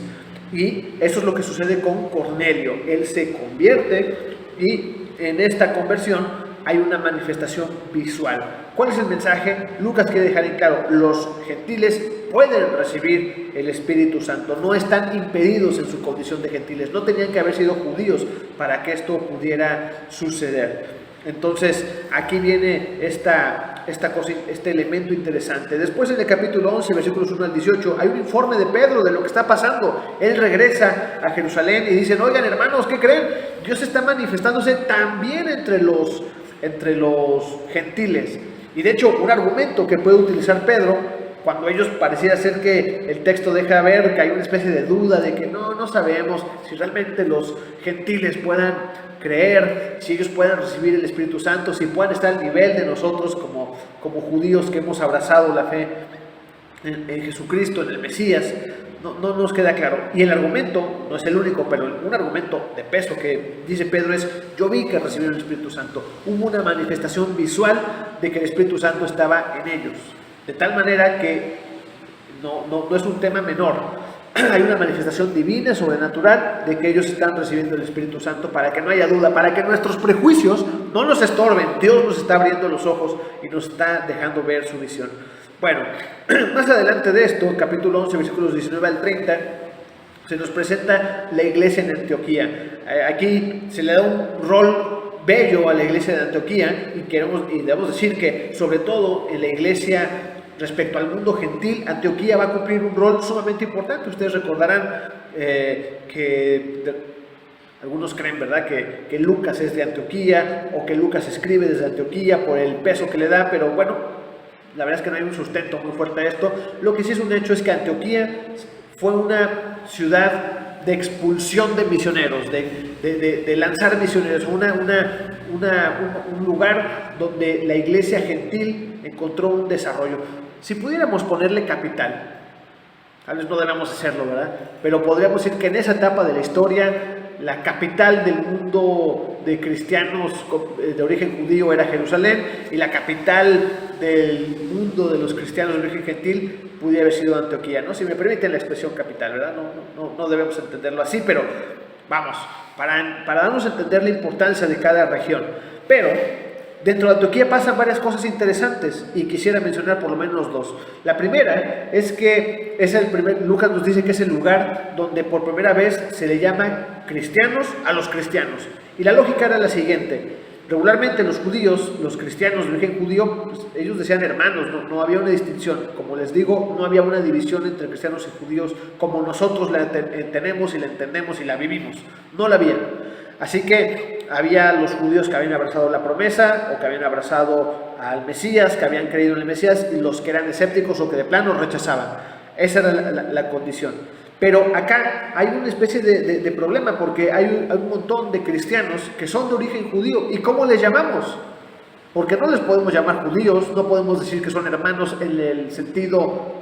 Y eso es lo que sucede con Cornelio. Él se convierte y en esta conversión hay una manifestación visual. ¿Cuál es el mensaje? Lucas quiere dejar en claro: los gentiles pueden recibir el Espíritu Santo, no están impedidos en su condición de gentiles, no tenían que haber sido judíos para que esto pudiera suceder. Entonces aquí viene esta cosa, este elemento interesante. Después en el capítulo 11, versículos 1 al 18, hay un informe de Pedro de lo que está pasando. Él regresa a Jerusalén y dice: oigan, hermanos, ¿qué creen? Dios está manifestándose también entre los gentiles. Y de hecho, un argumento que puede utilizar Pedro, cuando ellos pareciera ser que el texto deja ver que hay una especie de duda de que no sabemos si realmente los gentiles puedan creer, si ellos puedan recibir el Espíritu Santo, si puedan estar al nivel de nosotros como judíos que hemos abrazado la fe en Jesucristo, en el Mesías. No nos queda claro. Y el argumento, no es el único, pero un argumento de peso que dice Pedro es: yo vi que recibieron el Espíritu Santo. Hubo una manifestación visual de que el Espíritu Santo estaba en ellos, de tal manera que no es un tema menor. Hay una manifestación divina, sobrenatural, de que ellos están recibiendo el Espíritu Santo, para que no haya duda, para que nuestros prejuicios no nos estorben. Dios nos está abriendo los ojos y nos está dejando ver su visión. Bueno, más adelante de esto, capítulo 11, versículos 19 al 30, se nos presenta la iglesia en Antioquía. Aquí se le da un rol bello a la iglesia de Antioquía, y debemos decir que, sobre todo en la iglesia respecto al mundo gentil, Antioquía va a cumplir un rol sumamente importante. Ustedes recordarán algunos creen, ¿verdad?, que Lucas es de Antioquía, o que Lucas escribe desde Antioquía por el peso que le da, pero bueno, la verdad es que no hay un sustento muy fuerte a esto. Lo que sí es un hecho es que Antioquía fue una ciudad de expulsión de misioneros, de lanzar misioneros, un lugar donde la iglesia gentil encontró un desarrollo. Si pudiéramos ponerle capital, tal vez no debamos hacerlo, ¿verdad?, pero podríamos decir que en esa etapa de la historia, la capital del mundo de cristianos de origen judío era Jerusalén, y la capital del mundo de los cristianos de origen gentil pudiera haber sido Antioquía, ¿no? Si me permiten la expresión capital, ¿verdad? No debemos entenderlo así, pero vamos, para darnos a entender la importancia de cada región. Pero dentro de Antioquía pasan varias cosas interesantes y quisiera mencionar por lo menos dos. La primera es que Lucas nos dice que es el lugar donde por primera vez se le llama cristianos a los cristianos. Y la lógica era la siguiente: regularmente los judíos, los cristianos de origen judío, pues, ellos decían hermanos, no había una distinción. Como les digo, no había una división entre cristianos y judíos como nosotros la tenemos y la entendemos y la vivimos. No la había. Así que había los judíos que habían abrazado la promesa o que habían abrazado al Mesías, que habían creído en el Mesías, y los que eran escépticos o que de plano rechazaban. Esa era la condición. Pero acá hay una especie de problema, porque hay un montón de cristianos que son de origen judío. ¿Y cómo les llamamos? Porque no les podemos llamar judíos, no podemos decir que son hermanos en el sentido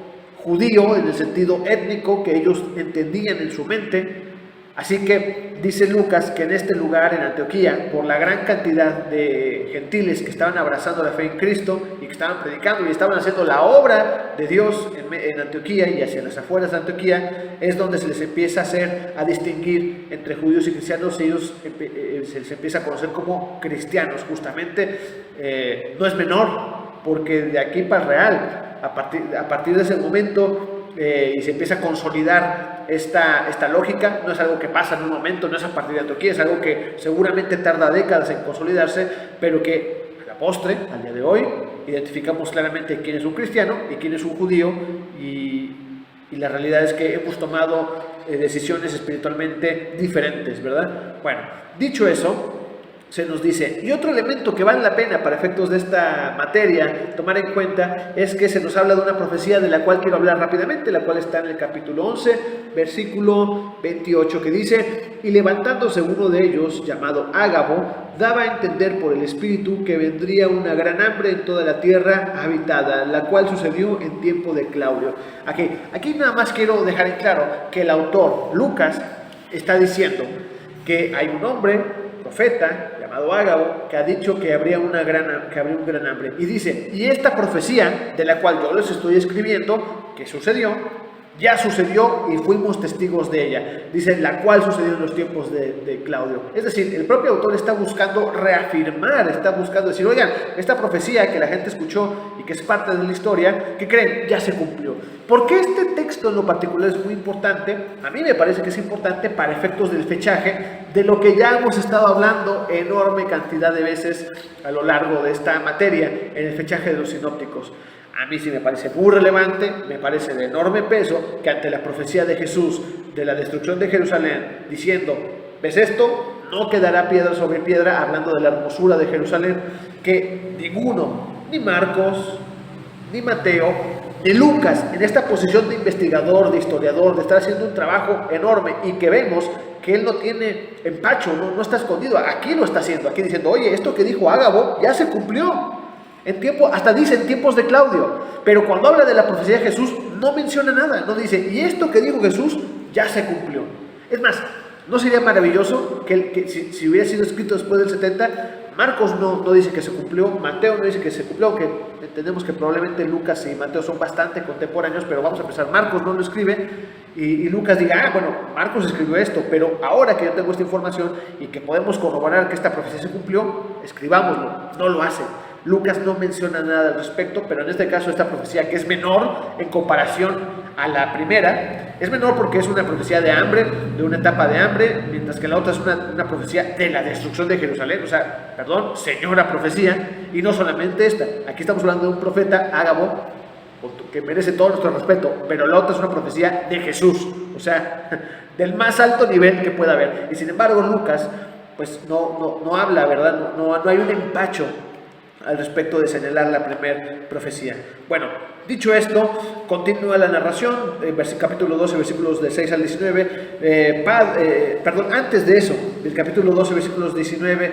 judío, en el sentido étnico que ellos entendían en su mente. Así que dice Lucas que en este lugar, en Antioquía, por la gran cantidad de gentiles que estaban abrazando la fe en Cristo y que estaban predicando y estaban haciendo la obra de Dios en Antioquía y hacia las afueras de Antioquía, es donde se les empieza a distinguir entre judíos y cristianos. Ellos se les empieza a conocer como cristianos, justamente. No es menor, porque de aquí para el real, a partir de ese momento, y se empieza a consolidar esta lógica. No es algo que pasa en un momento, no es a partir de Antioquía, es algo que seguramente tarda décadas en consolidarse, pero que a la postre, al día de hoy, identificamos claramente quién es un cristiano y quién es un judío, y la realidad es que hemos tomado decisiones espiritualmente diferentes, ¿verdad? Bueno, dicho eso, se nos dice, y otro elemento que vale la pena para efectos de esta materia tomar en cuenta es que se nos habla de una profecía de la cual quiero hablar rápidamente, la cual está en el capítulo 11, versículo 28, que dice: y levantándose uno de ellos, llamado Ágabo, daba a entender por el Espíritu que vendría una gran hambre en toda la tierra habitada, la cual sucedió en tiempo de Claudio. Aquí nada más quiero dejar en claro que el autor, Lucas, está diciendo que hay un hombre, profeta, llamado Ágabo, que ha dicho que habría un gran hambre. Y dice, y esta profecía, de la cual yo les estoy escribiendo, que sucedió, ya sucedió y fuimos testigos de ella. Dice, la cual sucedió en los tiempos de Claudio. Es decir, el propio autor está buscando reafirmar, está buscando decir, oigan, esta profecía que la gente escuchó y que es parte de la historia, ¿qué creen? Ya se cumplió. ¿Por qué este texto en lo particular es muy importante? A mí me parece que es importante para efectos del fechaje de lo que ya hemos estado hablando enorme cantidad de veces a lo largo de esta materia, en el fechaje de los sinópticos. A mí sí me parece muy relevante, me parece de enorme peso que ante la profecía de Jesús de la destrucción de Jerusalén, diciendo, ¿ves esto? No quedará piedra sobre piedra, hablando de la hermosura de Jerusalén, que ninguno, ni Marcos, ni Mateo, ni Lucas, en esta posición de investigador, de historiador, de estar haciendo un trabajo enorme, y que vemos que él no tiene empacho, no está escondido, aquí lo está haciendo, aquí diciendo, oye, esto que dijo Ágabo ya se cumplió. Hasta dice en tiempos de Claudio, pero cuando habla de la profecía de Jesús no menciona nada, no dice, y esto que dijo Jesús ya se cumplió. Es más, ¿no sería maravilloso que si hubiera sido escrito después del 70, Marcos no dice que se cumplió, Mateo no dice que se cumplió, aunque entendemos que probablemente Lucas y Mateo son bastante contemporáneos, pero vamos a empezar, Marcos no lo escribe, y Lucas diga, bueno, Marcos escribió esto, pero ahora que yo tengo esta información y que podemos corroborar que esta profecía se cumplió, escribámoslo. No lo hace. Lucas no menciona nada al respecto, pero en este caso esta profecía, que es menor en comparación a la primera, es menor porque es una profecía de hambre, de una etapa de hambre, mientras que la otra es una profecía de la destrucción de Jerusalén, señora profecía, y no solamente esta. Aquí estamos hablando de un profeta, Ágabo, que merece todo nuestro respeto, pero la otra es una profecía de Jesús, del más alto nivel que pueda haber. Y sin embargo Lucas, pues no habla, ¿verdad? No hay un empacho al respecto de señalar la primera profecía. Bueno, dicho esto, continúa la narración, capítulo 12, versículos de 6 al 19, antes de eso, del capítulo 12, versículos 19,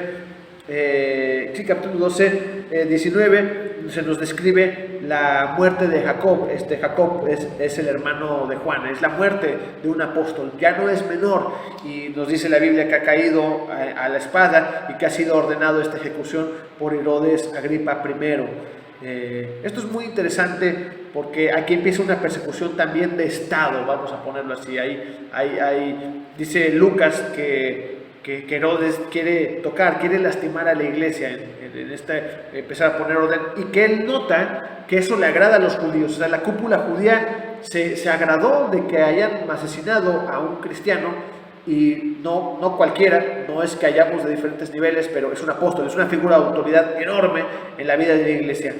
capítulo 12, 19, se nos describe la muerte de Jacob. Jacob es el hermano de Juan, es la muerte de un apóstol, ya no es menor, y nos dice la Biblia que ha caído a la espada y que ha sido ordenado esta ejecución por Herodes Agripa I. Esto es muy interesante porque aquí empieza una persecución también de Estado, vamos a ponerlo así. Dice Lucas que Herodes quiere lastimar a la iglesia, empezar a poner orden, y que él nota que eso le agrada a los judíos. O sea, la cúpula judía se agradó de que hayan asesinado a un cristiano, y no cualquiera, no es que hayamos de diferentes niveles, pero es un apóstol, es una figura de autoridad enorme en la vida de la iglesia.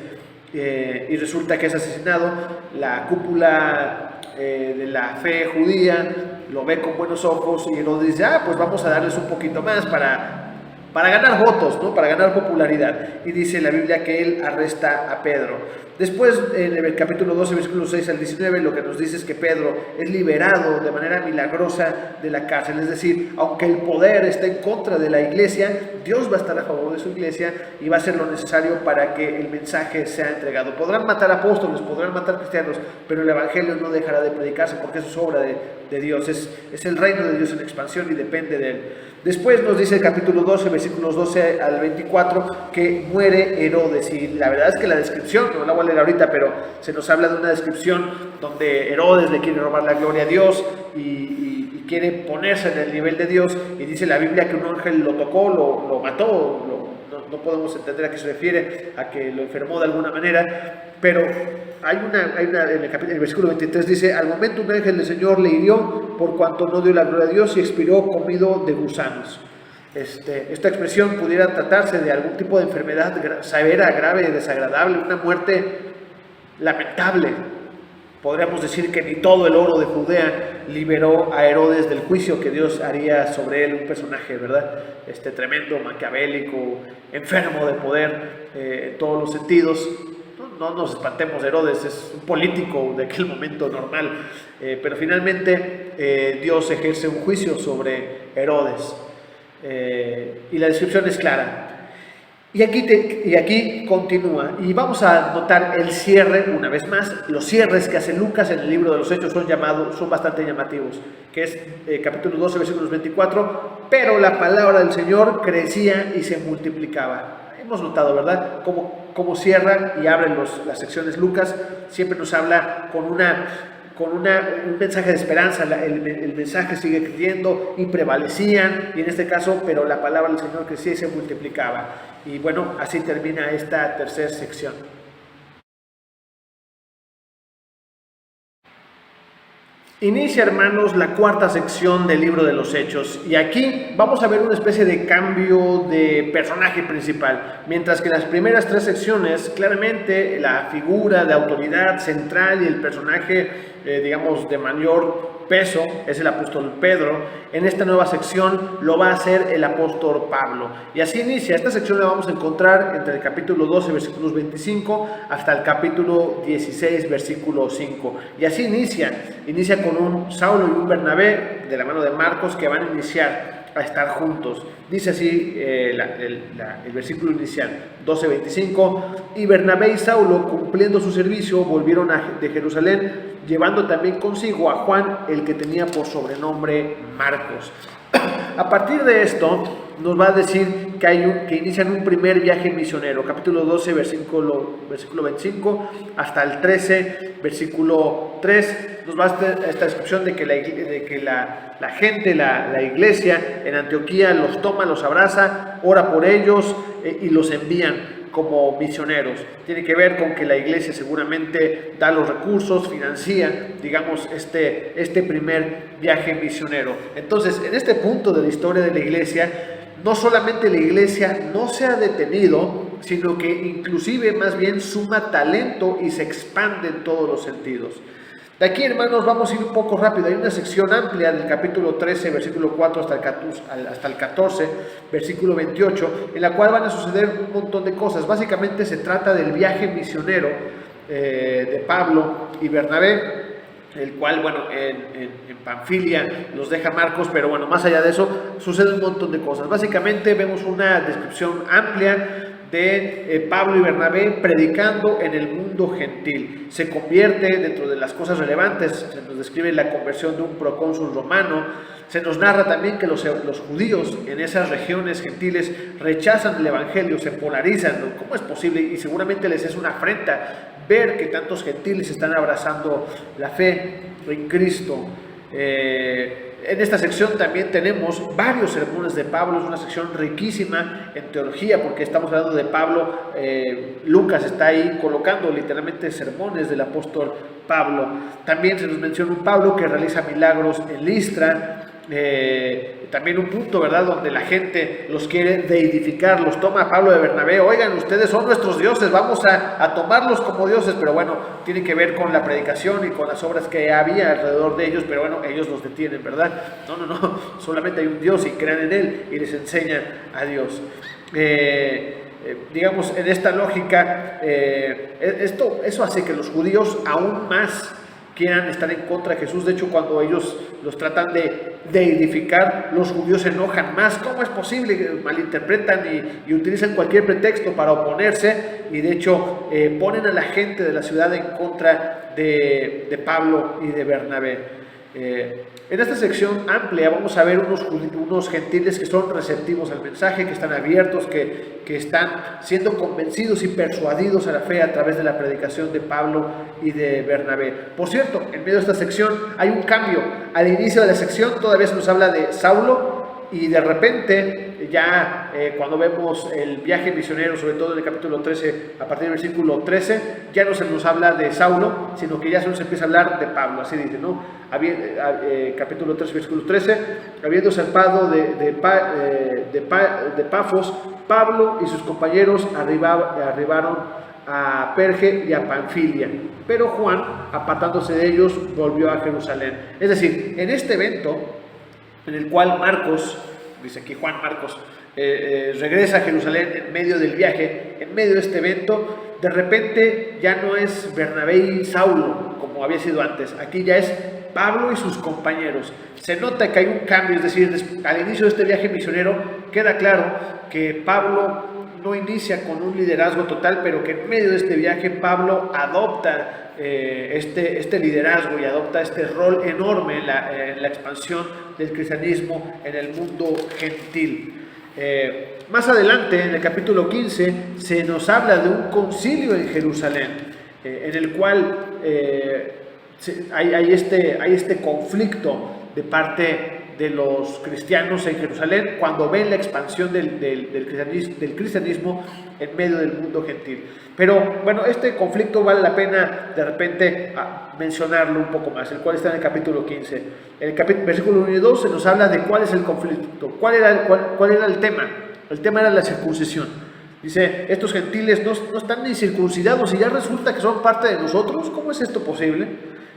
Y resulta que es asesinado. La cúpula de la fe judía lo ve con buenos ojos, y Herodes dice: pues vamos a darles un poquito más para ganar votos, ¿no? Para ganar popularidad. Y dice la Biblia que él arresta a Pedro. Después, en el capítulo 12, versículos 6 al 19, lo que nos dice es que Pedro es liberado de manera milagrosa de la cárcel. Es decir, aunque el poder está en contra de la iglesia, Dios va a estar a favor de su iglesia y va a hacer lo necesario para que el mensaje sea entregado. Podrán matar apóstoles, podrán matar cristianos, pero el evangelio no dejará de predicarse, porque eso es obra de Dios. Es el reino de Dios en expansión y depende de él. Después nos dice el capítulo 12, versículos 12 al 24, que muere Herodes. Y la verdad es que la descripción, no la voy a leer ahorita, pero se nos habla de una descripción donde Herodes le quiere robar la gloria a Dios y quiere ponerse en el nivel de Dios. Y dice la Biblia que un ángel lo tocó, lo mató. No podemos entender a qué se refiere, a que lo enfermó de alguna manera, pero en el versículo 23 dice: al momento un ángel del Señor le hirió, por cuanto no dio la gloria a Dios, y expiró comido de gusanos. Esta expresión pudiera tratarse de algún tipo de enfermedad severa, grave, desagradable, una muerte lamentable. Podríamos decir que ni todo el oro de Judea liberó a Herodes del juicio que Dios haría sobre él, un personaje, ¿verdad? Tremendo, maquiavélico, enfermo de poder en todos los sentidos. No nos espantemos, Herodes es un político de aquel momento normal, pero finalmente Dios ejerce un juicio sobre Herodes, y la descripción es clara. Y aquí continúa, y vamos a notar el cierre una vez más. Los cierres que hace Lucas en el libro de los Hechos son bastante llamativos, que es capítulo 12, versículos 24, pero la palabra del Señor crecía y se multiplicaba. Hemos notado, ¿verdad?, cómo cierra y abre las secciones Lucas. Siempre nos habla con un mensaje de esperanza. El mensaje sigue creciendo y prevalecían, y en este caso, pero la palabra del Señor crecía y se multiplicaba. Y bueno, así termina esta tercera sección. Inicia, hermanos, la cuarta sección del libro de los Hechos, y aquí vamos a ver una especie de cambio de personaje principal. Mientras que en las primeras tres secciones, claramente la figura de autoridad central y el personaje, digamos, de mayor peso es el apóstol Pedro, en esta nueva sección lo va a hacer el apóstol Pablo. Y así inicia. Esta sección la vamos a encontrar entre el capítulo 12, versículos 25, hasta el capítulo 16, versículo 5. Y así inicia con un Saulo y un Bernabé, de la mano de Marcos, que van a iniciar a estar juntos. Dice así el versículo inicial, 12:25: y Bernabé y Saulo, cumpliendo su servicio, volvieron de Jerusalén, llevando también consigo a Juan, el que tenía por sobrenombre Marcos. A partir de esto nos va a decir que inician un primer viaje misionero. Capítulo 12, versículo 25 hasta el 13, versículo 3, nos va a hacer esta descripción de que la gente, la iglesia en Antioquía los toma, los abraza, ora por ellos y los envían como misioneros. Tiene que ver con que la iglesia seguramente da los recursos, financia, digamos, este primer viaje misionero. Entonces, en este punto de la historia de la iglesia, no solamente la iglesia no se ha detenido, sino que inclusive más bien suma talento y se expande en todos los sentidos. De aquí, hermanos, vamos a ir un poco rápido. Hay una sección amplia del capítulo 13, versículo 4 hasta el 14, versículo 28, en la cual van a suceder un montón de cosas. Básicamente se trata del viaje misionero de Pablo y Bernabé, el cual, bueno, en Panfilia los deja Marcos, pero bueno, más allá de eso, sucede un montón de cosas. Básicamente vemos una descripción amplia de Pablo y Bernabé predicando en el mundo gentil. Se convierte dentro de las cosas relevantes, se nos describe la conversión de un procónsul romano, se nos narra también que los judíos en esas regiones gentiles rechazan el evangelio, se polarizan. ¿Cómo es posible? Y seguramente les es una afrenta ver que tantos gentiles están abrazando la fe en Cristo. En esta sección también tenemos varios sermones de Pablo, es una sección riquísima en teología, porque estamos hablando de Pablo. Lucas está ahí colocando literalmente sermones del apóstol Pablo. También se nos menciona un Pablo que realiza milagros en Listra. También un punto, ¿verdad?, donde la gente los quiere deidificar, los toma a Pablo de Bernabé. Oigan, ustedes son nuestros dioses, vamos a tomarlos como dioses. Pero bueno, tiene que ver con la predicación y con las obras que había alrededor de ellos, pero bueno, ellos los detienen, ¿verdad? No, solamente hay un Dios y crean en Él y les enseñan a Dios. Digamos, en esta lógica, eso hace que los judíos aún más quieran estar en contra de Jesús. De hecho, cuando ellos los tratan de edificar, los judíos se enojan más. ¿Cómo es posible? Malinterpretan y utilizan cualquier pretexto para oponerse, y de hecho ponen a la gente de la ciudad en contra de Pablo y de Bernabé. En esta sección amplia vamos a ver unos gentiles que son receptivos al mensaje, que están abiertos, que están siendo convencidos y persuadidos a la fe a través de la predicación de Pablo y de Bernabé. Por cierto, en medio de esta sección hay un cambio. Al inicio de la sección todavía se nos habla de Saulo, y de repente ya cuando vemos el viaje misionero, sobre todo en el capítulo 13, a partir del versículo 13, ya no se nos habla de Saulo, sino que ya se nos empieza a hablar de Pablo. Así dice, ¿no? Capítulo 13, versículo 13: habiendo zarpado de Pafos, Pablo y sus compañeros arribaron a Perge y a Panfilia, pero Juan, apartándose de ellos, volvió a Jerusalén. Es decir, en este evento en el cual Marcos, dice aquí Juan Marcos, regresa a Jerusalén en medio del viaje, en medio de este evento, de repente ya no es Bernabé y Saulo como había sido antes. Aquí ya es Pablo y sus compañeros. Se nota que hay un cambio, es decir, al inicio de este viaje misionero queda claro que Pablo no inicia con un liderazgo total, pero que en medio de este viaje Pablo adopta este liderazgo y adopta este rol enorme en la expansión del cristianismo en el mundo gentil. Más adelante, en el capítulo 15, se nos habla de un concilio en Jerusalén, en el cual hay este conflicto de parte de los cristianos en Jerusalén cuando ven la expansión del cristianismo en medio del mundo gentil. Pero bueno, este conflicto vale la pena de repente mencionarlo un poco más, el cual está en el capítulo 15. En el versículo 1 y 2 se nos habla de cuál es el conflicto, cuál era el tema. El tema era la circuncisión. Dice, estos gentiles no están ni circuncidados y ya resulta que son parte de nosotros. ¿Cómo es esto posible?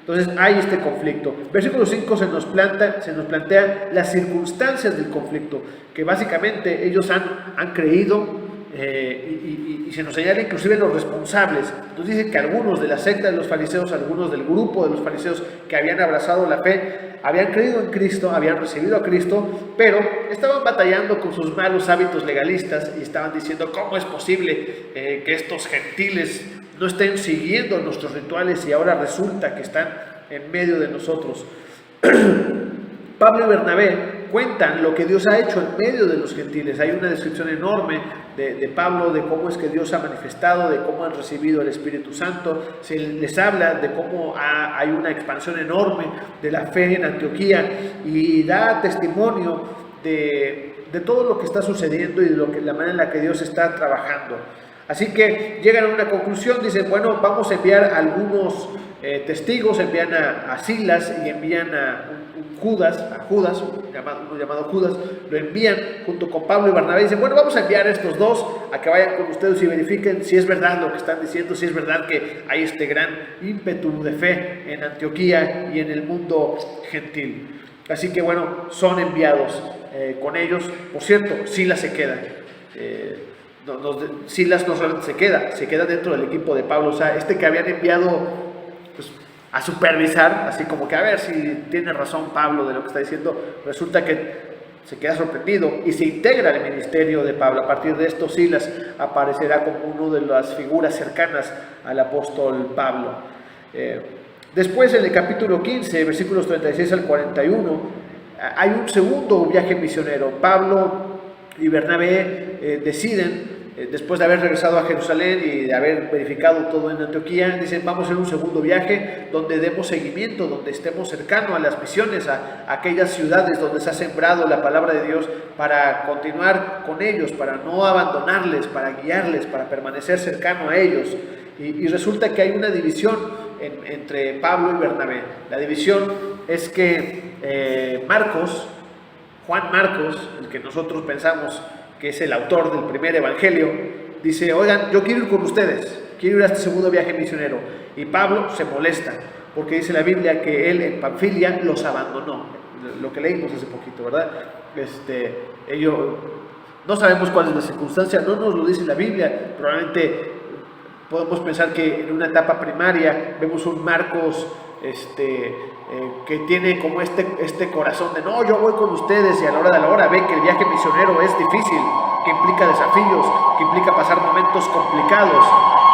Entonces hay este conflicto. Versículo 5 se nos plantean las circunstancias del conflicto, que básicamente ellos han creído y se nos señala inclusive los responsables. Entonces dice que algunos de la secta de los fariseos, algunos del grupo de los fariseos que habían abrazado la fe, habían creído en Cristo, habían recibido a Cristo, pero estaban batallando con sus malos hábitos legalistas y estaban diciendo, ¿cómo es posible que estos gentiles no estén siguiendo nuestros rituales y ahora resulta que están en medio de nosotros? Pablo y Bernabé cuentan lo que Dios ha hecho en medio de los gentiles. Hay una descripción enorme de Pablo, de cómo es que Dios ha manifestado, de cómo han recibido el Espíritu Santo. Se les habla de cómo hay una expansión enorme de la fe en Antioquía, y da testimonio de todo lo que está sucediendo y de la manera en la que Dios está trabajando. Así que llegan a una conclusión, dicen, bueno, vamos a enviar a algunos testigos, envían a Silas y envían a Judas, uno llamado Judas, lo envían junto con Pablo y Bernabé. Dicen, bueno, vamos a enviar a estos dos a que vayan con ustedes y verifiquen si es verdad lo que están diciendo, si es verdad que hay este gran ímpetu de fe en Antioquía y en el mundo gentil. Así que bueno, son enviados con ellos. Por cierto, Silas se queda. Silas no solamente se queda dentro del equipo de Pablo. O sea, que habían enviado pues, a supervisar, así como que a ver si tiene razón Pablo de lo que está diciendo, resulta que se queda sorprendido y se integra al ministerio de Pablo. A partir de esto, Silas aparecerá como una de las figuras cercanas al apóstol Pablo. Después, en el capítulo 15, versículos 36 al 41, hay un segundo viaje misionero. Pablo y Bernabé deciden, después de haber regresado a Jerusalén y de haber verificado todo en Antioquía, dicen: vamos a hacer un segundo viaje donde demos seguimiento, donde estemos cercanos a las misiones, a aquellas ciudades donde se ha sembrado la palabra de Dios, para continuar con ellos, para no abandonarles, para guiarles, para permanecer cercano a ellos. Y resulta que hay una división entre Pablo y Bernabé. La división es que Juan Marcos, el que nosotros pensamos que es el autor del primer evangelio, dice: oigan, yo quiero ir con ustedes, quiero ir a este segundo viaje misionero. Y Pablo se molesta, porque dice la Biblia que él en Panfilia los abandonó, lo que leímos hace poquito, ¿verdad? Ellos, no sabemos cuál es la circunstancia, no nos lo dice la Biblia. Probablemente podemos pensar que en una etapa primaria vemos un Marcos que tiene como este corazón de: no, yo voy con ustedes, y a la hora de la hora ve que el viaje misionero es difícil, que implica desafíos, que implica pasar momentos complicados,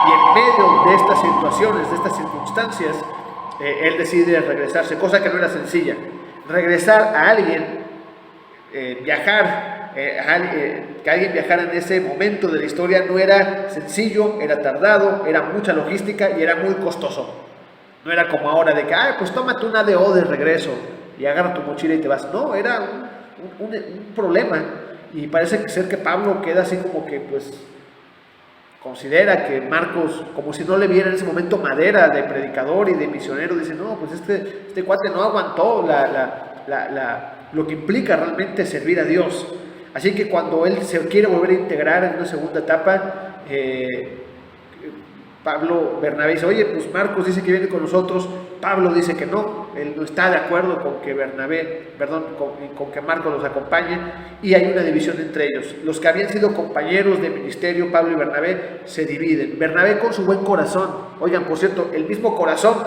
y en medio de estas situaciones, de estas circunstancias, él decide regresarse, cosa que no era sencilla. Regresar a alguien, que alguien viajara en ese momento de la historia no era sencillo, era tardado, era mucha logística y era muy costoso. No era como ahora de que: pues tómate un ADO de regreso y agarra tu mochila y te vas. No, era un problema. Y parece ser que Pablo queda así como que pues considera que Marcos, como si no le viera en ese momento madera de predicador y de misionero, dice: no, pues este cuate no aguantó lo que implica realmente servir a Dios. Así que cuando él se quiere volver a integrar en una segunda etapa, Bernabé dice: oye, pues Marcos dice que viene con nosotros. Pablo dice que no, él no está de acuerdo con que con que Marcos los acompañe, y hay una división entre ellos. Los que habían sido compañeros de ministerio, Pablo y Bernabé, se dividen. Bernabé, con su buen corazón, oigan, por cierto, el mismo corazón,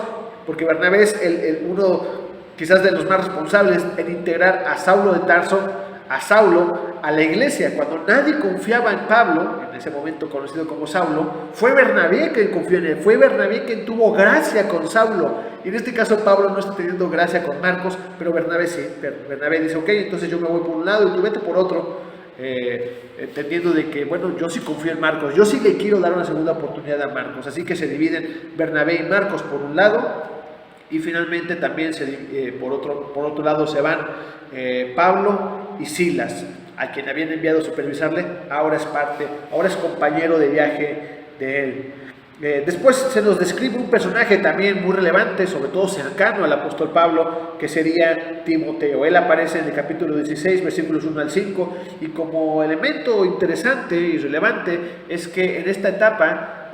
porque Bernabé es uno quizás de los más responsables en integrar a Saulo de Tarso, a la iglesia. Cuando nadie confiaba en Pablo, en ese momento conocido como Saulo, fue Bernabé quien confió en él, fue Bernabé quien tuvo gracia con Saulo. Y en este caso Pablo no está teniendo gracia con Marcos, pero Bernabé sí. Bernabé dice: ok, entonces yo me voy por un lado y tú vete por otro, entendiendo de que, bueno, yo sí confío en Marcos, yo sí le quiero dar una segunda oportunidad a Marcos. Así que se dividen Bernabé y Marcos por un lado, y finalmente también por otro lado se van Pablo y Silas, a quien habían enviado a supervisarle. Ahora es compañero de viaje de él. Después se nos describe un personaje también muy relevante, sobre todo cercano al apóstol Pablo, que sería Timoteo. Él aparece en el capítulo 16, versículos 1 al 5, y como elemento interesante y relevante es que en esta etapa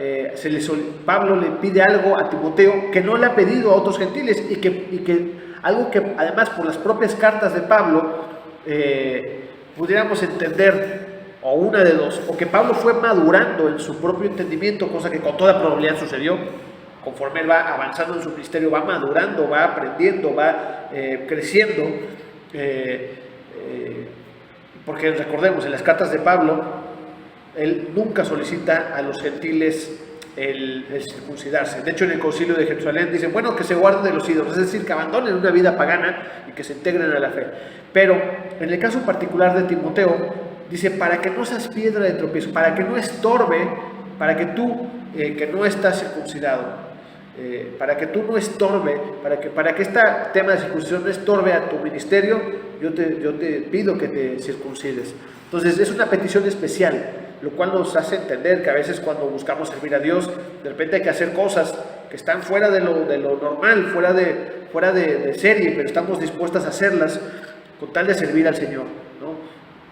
Pablo le pide algo a Timoteo que no le ha pedido a otros gentiles, y que algo que además por las propias cartas de Pablo pudiéramos entender, o una de dos: o que Pablo fue madurando en su propio entendimiento, cosa que con toda probabilidad sucedió. Conforme él va avanzando en su ministerio, va madurando, va aprendiendo, va creciendo, porque recordemos, en las cartas de Pablo, él nunca solicita a los gentiles el circuncidarse. De hecho, en el concilio de Jerusalén dicen: bueno, que se guarden de los ídolos, es decir, que abandonen una vida pagana y que se integren a la fe. Pero en el caso particular de Timoteo, dice: para que no seas piedra de tropiezo, para que no estorbe, para que tú, que no estás circuncidado, para que tú no estorbe, para que este tema de circuncisión no estorbe a tu ministerio, yo te pido que te circuncides. Entonces es una petición especial, lo cual nos hace entender que a veces cuando buscamos servir a Dios, de repente hay que hacer cosas que están fuera de lo normal, fuera de serie, pero estamos dispuestas a hacerlas con tal de servir al Señor, ¿no?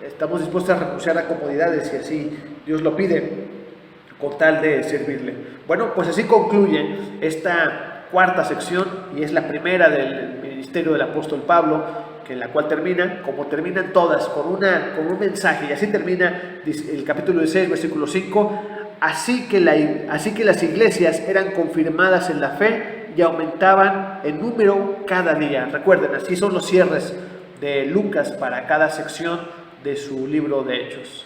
Estamos dispuestos a renunciar a comodidades, y así Dios lo pide, con tal de servirle. Bueno, pues así concluye esta cuarta sección, y es la primera del ministerio del apóstol Pablo, que la cual termina, como terminan todas, con un mensaje. Y así termina el capítulo 16, versículo 5: así que las iglesias eran confirmadas en la fe y aumentaban en número cada día. Recuerden, así son los cierres de Lucas para cada sección de su libro de Hechos.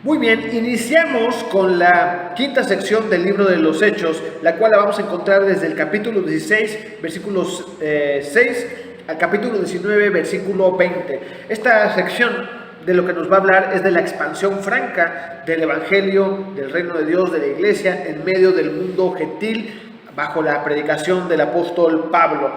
Muy bien, iniciamos con la quinta sección del libro de los Hechos, la cual la vamos a encontrar desde el capítulo 16, versículos 6 al capítulo 19, versículo 20. Esta sección de lo que nos va a hablar es de la expansión franca del Evangelio, del reino de Dios, de la iglesia, en medio del mundo gentil, bajo la predicación del apóstol Pablo.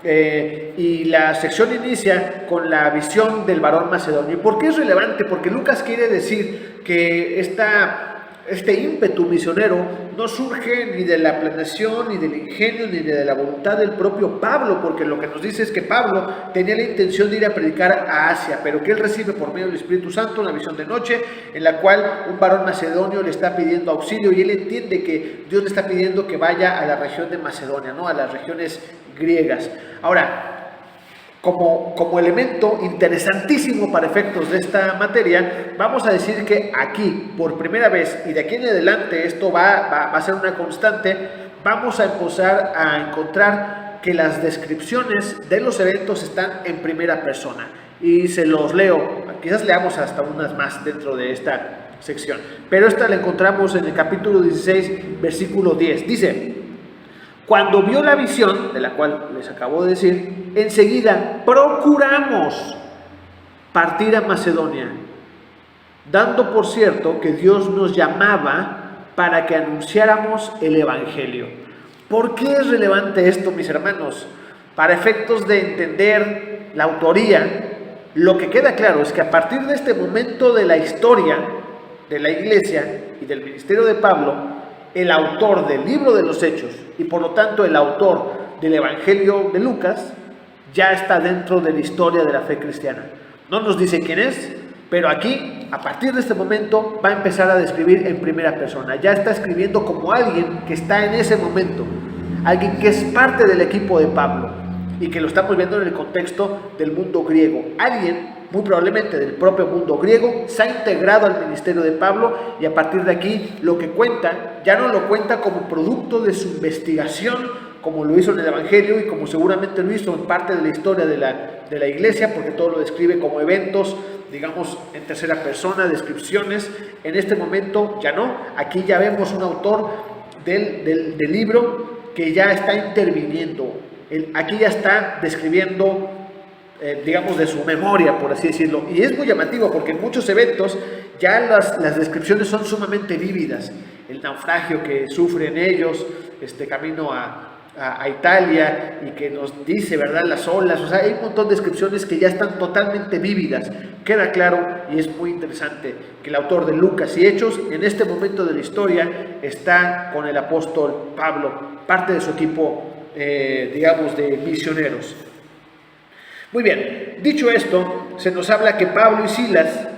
Y la sección inicia con la visión del varón macedonio. ¿Y por qué es relevante? Porque Lucas quiere decir que este ímpetu misionero no surge ni de la planeación, ni del ingenio, ni de la voluntad del propio Pablo, porque lo que nos dice es que Pablo tenía la intención de ir a predicar a Asia, pero que él recibe por medio del Espíritu Santo una visión de noche en la cual un varón macedonio le está pidiendo auxilio, y él entiende que Dios le está pidiendo que vaya a la región de Macedonia, ¿no? A las regiones griegas. Ahora, como elemento interesantísimo para efectos de esta materia, vamos a decir que aquí, por primera vez, y de aquí en adelante esto va a ser una constante, vamos a empezar a encontrar que las descripciones de los eventos están en primera persona. Y se los leo, quizás leamos hasta unas más dentro de esta sección, pero esta la encontramos en el capítulo 16, versículo 10. Dice: cuando vio la visión, de la cual les acabo de decir, enseguida procuramos partir a Macedonia, dando por cierto que Dios nos llamaba para que anunciáramos el Evangelio. ¿Por qué es relevante esto, mis hermanos? Para efectos de entender la autoría, lo que queda claro es que a partir de este momento de la historia de la iglesia y del ministerio de Pablo, el autor del libro de los Hechos y por lo tanto el autor del Evangelio de Lucas ya está dentro de la historia de la fe cristiana. No nos dice quién es, pero aquí, a partir de este momento, va a empezar a describir en primera persona. Ya está escribiendo como alguien que está en ese momento, alguien que es parte del equipo de Pablo y que lo estamos viendo en el contexto del mundo griego. Alguien muy probablemente del propio mundo griego, se ha integrado al ministerio de Pablo, y a partir de aquí lo que cuenta, ya no lo cuenta como producto de su investigación, como lo hizo en el Evangelio y como seguramente lo hizo en parte de la historia de la iglesia, porque todo lo describe como eventos, digamos, en tercera persona, descripciones. En este momento ya no, aquí ya vemos un autor del libro que ya está interviniendo, aquí ya está describiendo digamos de su memoria, por así decirlo, y es muy llamativo porque en muchos eventos ya las descripciones son sumamente vívidas. El naufragio que sufren ellos, camino a Italia, y que nos dice, ¿verdad?, las olas, o sea, hay un montón de descripciones que ya están totalmente vívidas. Queda claro, y es muy interesante, que el autor de Lucas y Hechos, en este momento de la historia, está con el apóstol Pablo, parte de su equipo, digamos, de misioneros. Muy bien, dicho esto, se nos habla que Pablo y Silas,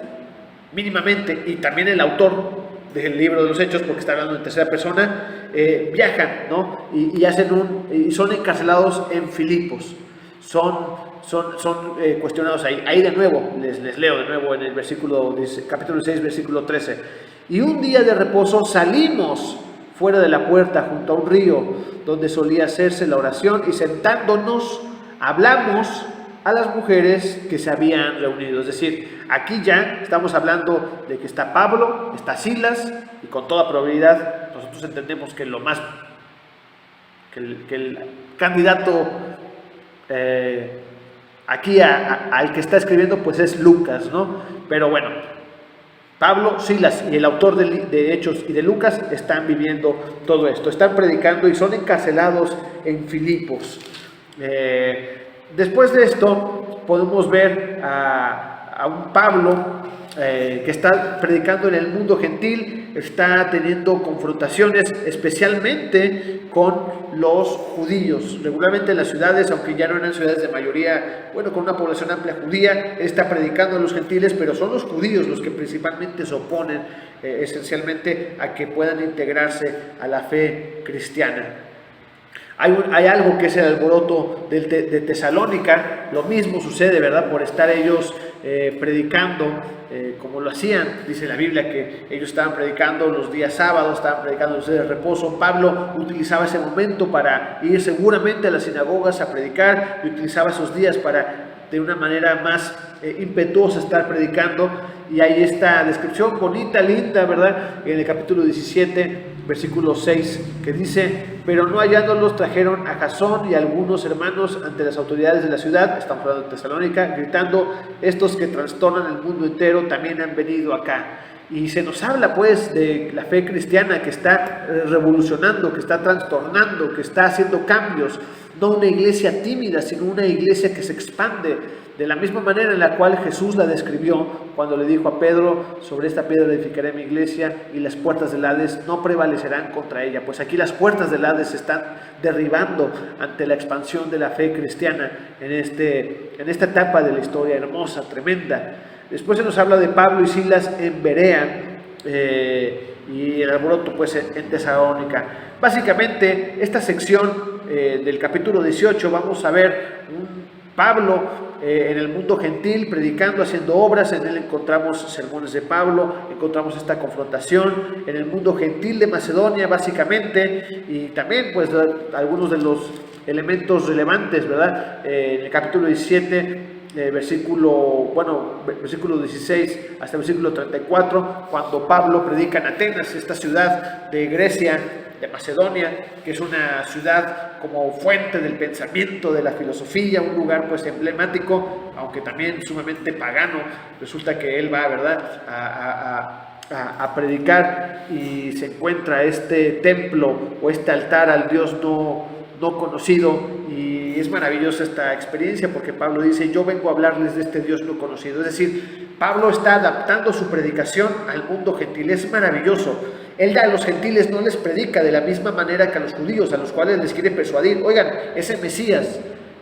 mínimamente, y también el autor del libro de los Hechos, porque está hablando en tercera persona, viajan, ¿no? Y son encarcelados en Filipos. Son cuestionados ahí. Ahí de nuevo, les leo de nuevo en el capítulo 6, versículo 13. Y un día de reposo salimos fuera de la puerta junto a un río donde solía hacerse la oración, y sentándonos hablamos a las mujeres que se habían reunido. Es decir, aquí ya estamos hablando de que está Pablo, está Silas, y con toda probabilidad nosotros entendemos que el candidato aquí al que está escribiendo pues es Lucas, ¿no? Pero bueno, Pablo, Silas y el autor de Hechos y de Lucas están viviendo todo esto, están predicando y son encarcelados en Filipos. Después de esto podemos ver a un Pablo que está predicando en el mundo gentil, está teniendo confrontaciones especialmente con los judíos. Regularmente en las ciudades, aunque ya no eran ciudades de mayoría, bueno, con una población amplia judía, está predicando a los gentiles, pero son los judíos los que principalmente se oponen esencialmente a que puedan integrarse a la fe cristiana. Hay algo que es el alboroto de Tesalónica. Lo mismo sucede, ¿verdad? Por estar ellos predicando como lo hacían. Dice la Biblia que ellos estaban predicando los días sábados, estaban predicando los días de reposo. Pablo utilizaba ese momento para ir seguramente a las sinagogas a predicar, y utilizaba esos días para de una manera más impetuosa estar predicando. Y hay esta descripción bonita, linda, ¿verdad? En el capítulo 17, versículo 6, que dice: pero no hallándolos trajeron a Jasón y a algunos hermanos ante las autoridades de la ciudad, estamos hablando de Tesalónica, gritando: estos que trastornan el mundo entero también han venido acá. Y se nos habla pues de la fe cristiana que está revolucionando, que está trastornando, que está haciendo cambios. No una iglesia tímida, sino una iglesia que se expande de la misma manera en la cual Jesús la describió cuando le dijo a Pedro: sobre esta piedra edificaré mi iglesia y las puertas del Hades no prevalecerán contra ella. Pues aquí las puertas del Hades se están derribando ante la expansión de la fe cristiana en esta etapa de la historia hermosa, tremenda. Después se nos habla de Pablo y Silas en Berea y el alboroto pues en Tesalónica. Básicamente esta sección del capítulo 18 vamos a ver Pablo en el mundo gentil predicando, haciendo obras. En él encontramos sermones de Pablo, encontramos esta confrontación en el mundo gentil de Macedonia básicamente, y también pues algunos de los elementos relevantes, ¿verdad? En el capítulo 17 versículo 16 hasta el versículo 34, cuando Pablo predica en Atenas, esta ciudad de Grecia, de Macedonia, que es una ciudad como fuente del pensamiento, de la filosofía, un lugar pues emblemático, aunque también sumamente pagano. Resulta que él va, ¿verdad?, a predicar, y se encuentra este templo o este altar al Dios no conocido, y es maravillosa esta experiencia porque Pablo dice: yo vengo a hablarles de este Dios no conocido. Es decir, Pablo está adaptando su predicación al mundo gentil. Es maravilloso. Él a los gentiles no les predica de la misma manera que a los judíos, a los cuales les quiere persuadir: oigan, ese Mesías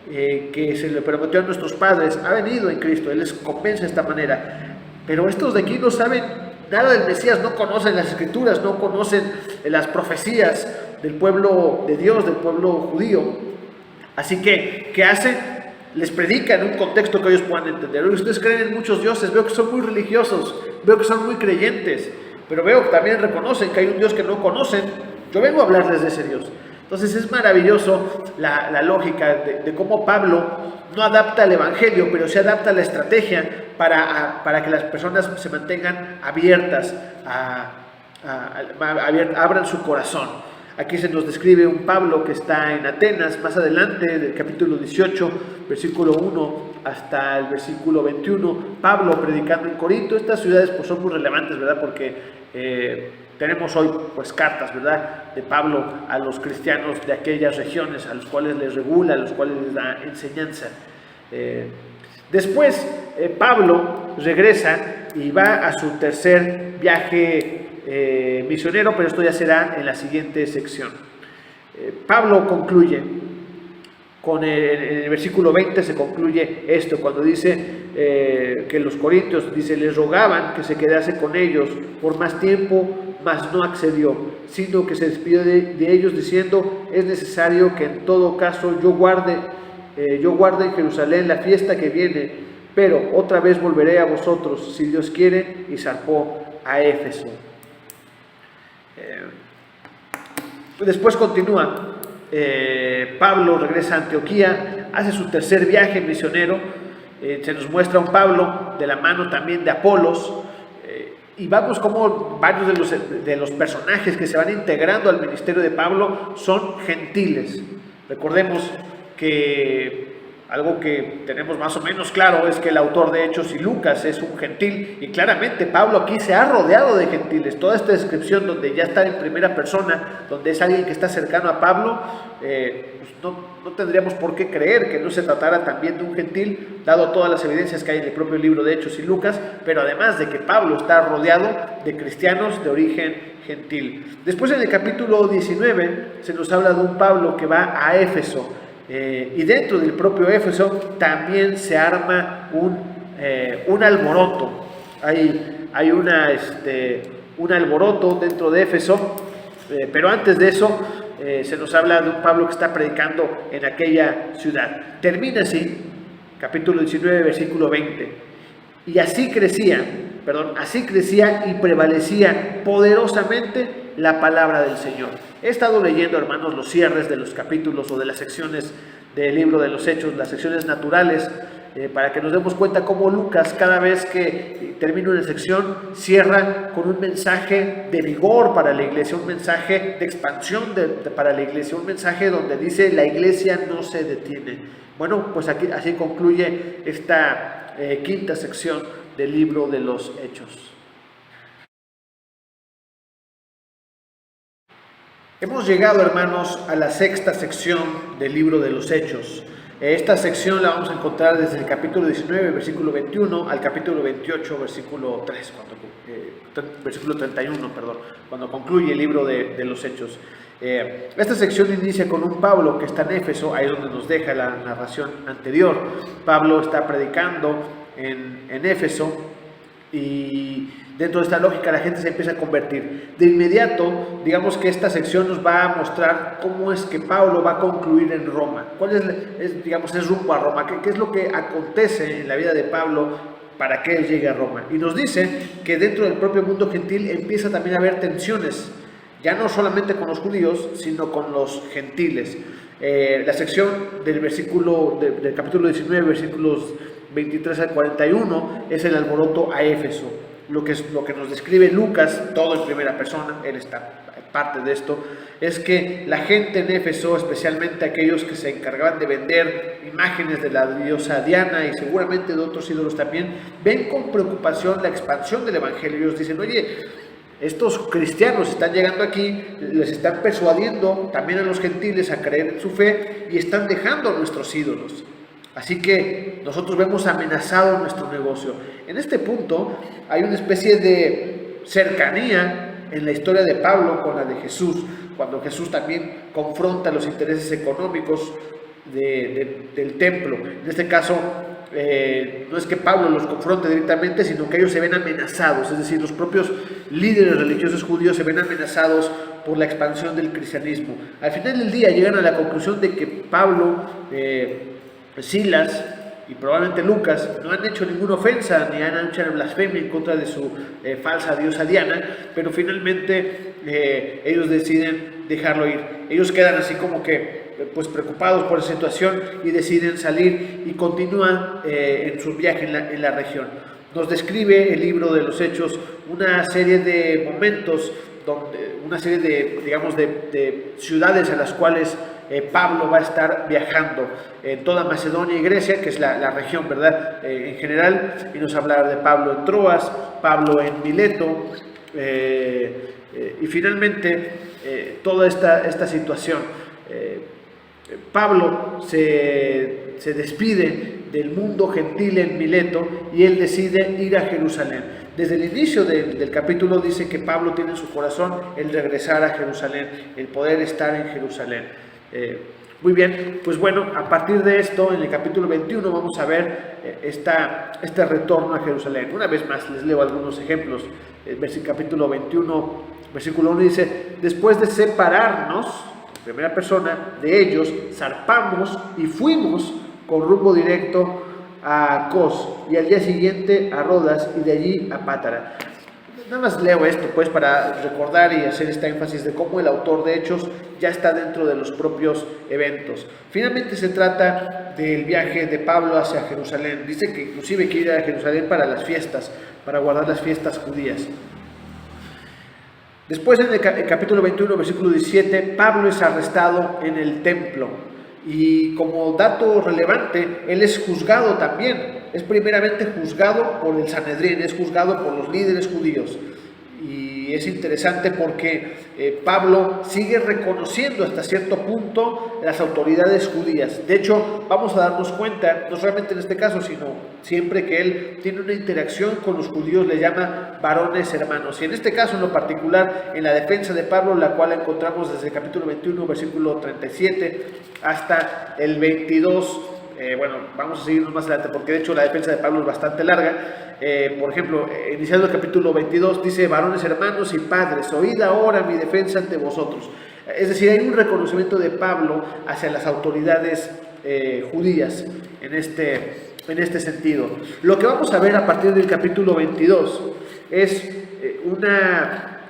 que se le prometió a nuestros padres ha venido en Cristo. Él les convence de esta manera. Pero estos de aquí no saben nada del Mesías, no conocen las Escrituras, no conocen las profecías del pueblo de Dios, del pueblo judío. Así que, ¿qué hace? Les predica en un contexto que ellos puedan entender. Oye, ustedes creen en muchos dioses, veo que son muy religiosos, veo que son muy creyentes, pero veo que también reconocen que hay un Dios que no conocen. Yo vengo a hablarles de ese Dios. Entonces es maravilloso la lógica de cómo Pablo no adapta el evangelio, pero sí adapta la estrategia para que las personas se mantengan abiertas, abran su corazón. Aquí se nos describe un Pablo que está en Atenas, más adelante, del capítulo 18, versículo 1 hasta el versículo 21, Pablo predicando en Corinto. Estas ciudades pues son muy relevantes, ¿verdad? Porque tenemos hoy pues cartas, ¿verdad?, de Pablo a los cristianos de aquellas regiones, a los cuales les regula, a los cuales les da enseñanza. Después Pablo regresa y va a su tercer viaje misionero, pero esto ya será en la siguiente sección. Pablo concluye en el versículo 20, se concluye esto cuando dice que los corintios, dice, les rogaban que se quedase con ellos por más tiempo, mas no accedió, sino que se despidió de ellos diciendo: es necesario que en todo caso yo guarde en Jerusalén la fiesta que viene, pero otra vez volveré a vosotros si Dios quiere, y zarpó a Éfeso. Después continúa, Pablo regresa a Antioquía, hace su tercer viaje misionero. Se nos muestra un Pablo de la mano también de Apolos, y vamos como varios de los personajes que se van integrando al ministerio de Pablo son gentiles. Recordemos que algo que tenemos más o menos claro es que el autor de Hechos y Lucas es un gentil, y claramente Pablo aquí se ha rodeado de gentiles. Toda esta descripción donde ya está en primera persona, donde es alguien que está cercano a Pablo, pues no tendríamos por qué creer que no se tratara también de un gentil, dado todas las evidencias que hay en el propio libro de Hechos y Lucas, pero además de que Pablo está rodeado de cristianos de origen gentil. Después, en el capítulo 19 se nos habla de un Pablo que va a Éfeso. Y dentro del propio Éfeso también se arma un alboroto. Hay un alboroto dentro de Éfeso, pero antes de eso se nos habla de un Pablo que está predicando en aquella ciudad. Termina así, capítulo 19, versículo 20. Y así crecía y prevalecía poderosamente la palabra del Señor. He estado leyendo, hermanos, los cierres de los capítulos o de las secciones del libro de los Hechos, las secciones naturales, para que nos demos cuenta cómo Lucas, cada vez que termina una sección, cierra con un mensaje de vigor para la iglesia, un mensaje de expansión para la iglesia, un mensaje donde dice: la iglesia no se detiene. Bueno, pues aquí así concluye esta quinta sección del libro de los Hechos. Hemos llegado, hermanos, a la sexta sección del libro de los Hechos. Esta sección la vamos a encontrar desde el capítulo 19, versículo 21, al capítulo 28, versículo 31, cuando concluye el libro de los Hechos. Esta sección inicia con un Pablo que está en Éfeso, ahí es donde nos deja la narración anterior. Pablo está predicando en Éfeso, y dentro de esta lógica la gente se empieza a convertir. De inmediato, digamos que esta sección nos va a mostrar cómo es que Pablo va a concluir en Roma. ¿Cuál es rumbo a Roma? ¿Qué es lo que acontece en la vida de Pablo para que él llegue a Roma? Y nos dice que dentro del propio mundo gentil empieza también a haber tensiones, ya no solamente con los judíos, sino con los gentiles. La sección del capítulo 19, versículos 23 al 41, es el alboroto a Éfeso. Lo que nos describe Lucas, todo en primera persona, él está parte de esto, es que la gente en Éfeso, especialmente aquellos que se encargaban de vender imágenes de la diosa Diana y seguramente de otros ídolos también, ven con preocupación la expansión del evangelio. Ellos dicen: oye, estos cristianos están llegando aquí, les están persuadiendo también a los gentiles a creer en su fe y están dejando nuestros ídolos. Así que nosotros vemos amenazado nuestro negocio. En este punto hay una especie de cercanía en la historia de Pablo con la de Jesús, cuando Jesús también confronta los intereses económicos del templo. En este caso, no es que Pablo los confronte directamente, sino que ellos se ven amenazados, es decir, los propios líderes religiosos judíos se ven amenazados por la expansión del cristianismo. Al final del día llegan a la conclusión de que Pablo, Silas y probablemente Lucas no han hecho ninguna ofensa ni han hecho blasfemia en contra de su falsa diosa Diana, pero finalmente ellos deciden dejarlo ir. Ellos quedan así como que preocupados por la situación y deciden salir y continúan en su viaje en la región. Nos describe el libro de los Hechos una serie de momentos, una serie de ciudades a las cuales Pablo va a estar viajando en toda Macedonia y Grecia, que es la región, ¿verdad? En general, y nos hablará de Pablo en Troas, Pablo en Mileto, y finalmente toda esta situación. Pablo se despide del mundo gentil en Mileto y él decide ir a Jerusalén. Desde el inicio del capítulo dice que Pablo tiene en su corazón el regresar a Jerusalén, el poder estar en Jerusalén. Muy bien, pues bueno, a partir de esto, en el capítulo 21 vamos a ver este retorno a Jerusalén. Una vez más les leo algunos ejemplos. El capítulo 21, versículo 1 dice: después de separarnos, en primera persona, de ellos, zarpamos y fuimos con rumbo directo a Cos y al día siguiente a Rodas y de allí a Pátara. Nada más leo esto pues para recordar y hacer esta énfasis de cómo el autor de Hechos ya está dentro de los propios eventos. Finalmente se trata del viaje de Pablo hacia Jerusalén. Dice que inclusive quiere ir a Jerusalén para las fiestas, para guardar las fiestas judías. Después, en el capítulo 21, versículo 17, Pablo es arrestado en el templo y, como dato relevante, él es juzgado también. Es primeramente juzgado por el Sanedrín, es juzgado por los líderes judíos. Y es interesante porque Pablo sigue reconociendo hasta cierto punto las autoridades judías. De hecho, vamos a darnos cuenta, no solamente en este caso, sino siempre que él tiene una interacción con los judíos, le llama varones hermanos. Y en este caso en lo particular, en la defensa de Pablo, la cual encontramos desde el capítulo 21, versículo 37 hasta el 22. Bueno, vamos a seguirnos más adelante porque de hecho la defensa de Pablo es bastante larga. Por ejemplo, iniciando el capítulo 22 dice: varones hermanos y padres, oíd ahora mi defensa ante vosotros. Es decir, hay un reconocimiento de Pablo hacia las autoridades judías en este sentido. Lo que vamos a ver a partir del capítulo 22 es una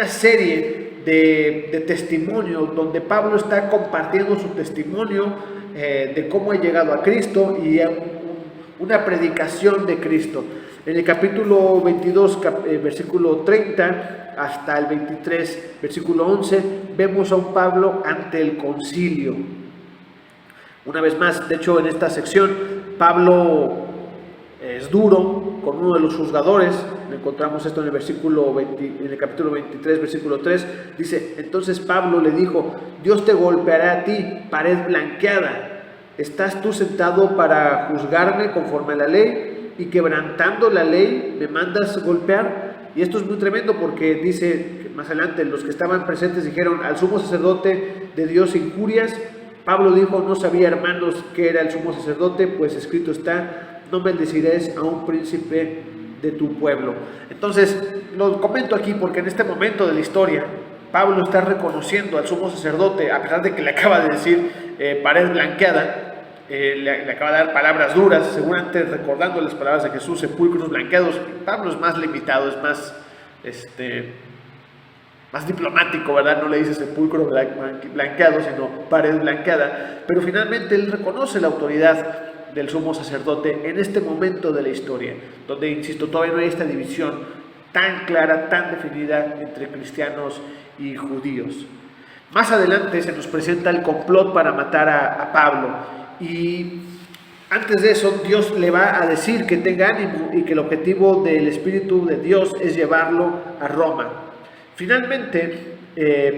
serie de testimonios donde Pablo está compartiendo su testimonio de cómo ha llegado a Cristo y una predicación de Cristo. En el capítulo 22, versículo 30 hasta el 23, versículo 11, vemos a un Pablo ante el concilio. Una vez más, de hecho, en esta sección, Pablo es duro con uno de los juzgadores. Encontramos esto en el capítulo 23, versículo 3. Dice: entonces Pablo le dijo: Dios te golpeará a ti, pared blanqueada. ¿Estás tú sentado para juzgarme conforme a la ley? Y quebrantando la ley, ¿me mandas golpear? Y esto es muy tremendo, porque dice que más adelante, los que estaban presentes dijeron: al sumo sacerdote de Dios injurias. Pablo dijo: no sabía, hermanos, que era el sumo sacerdote, pues escrito está: no bendecirás a un príncipe de tu pueblo. Entonces, lo comento aquí porque en este momento de la historia, Pablo está reconociendo al sumo sacerdote, a pesar de que le acaba de decir pared blanqueada, le acaba de dar palabras duras, seguramente recordando las palabras de Jesús: sepulcros blanqueados. Pablo es más limitado, es más diplomático, ¿verdad? No le dice sepulcro blanqueado, sino pared blanqueada. Pero finalmente él reconoce la autoridad del sumo sacerdote en este momento de la historia, donde, insisto, todavía no hay esta división tan clara, tan definida entre cristianos y judíos. Más adelante se nos presenta el complot para matar a Pablo, y antes de eso Dios le va a decir que tenga ánimo y que el objetivo del Espíritu de Dios es llevarlo a Roma. Finalmente,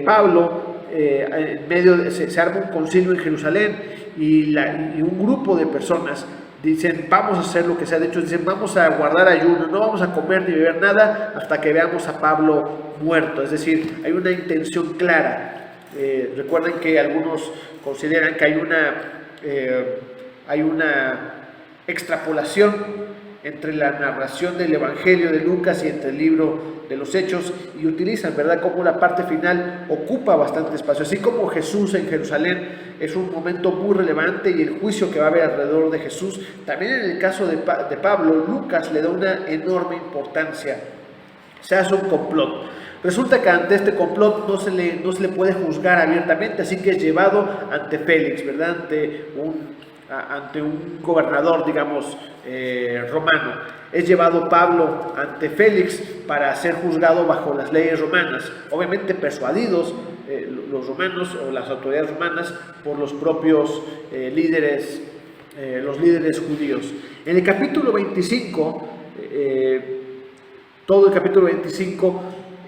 Pablo, en medio se arma un concilio en Jerusalén, y un grupo de personas dicen: vamos a hacer lo que sea. De hecho, dicen: vamos a guardar ayuno, no vamos a comer ni beber nada hasta que veamos a Pablo muerto. Es decir, hay una intención clara. Recuerden que algunos consideran que hay una extrapolación entre la narración del Evangelio de Lucas y entre el libro de los Hechos, y utilizan, ¿verdad?, como la parte final ocupa bastante espacio. Así como Jesús en Jerusalén es un momento muy relevante, y el juicio que va a haber alrededor de Jesús, también en el caso de Pablo, Lucas le da una enorme importancia. Se hace un complot. Resulta que ante este complot no se le puede juzgar abiertamente, así que es llevado ante Félix, ¿verdad?, ante un gobernador, digamos, romano. Es llevado Pablo ante Félix para ser juzgado bajo las leyes romanas, obviamente persuadidos los romanos o las autoridades romanas por los propios líderes judíos. En el capítulo 25, todo el capítulo 25,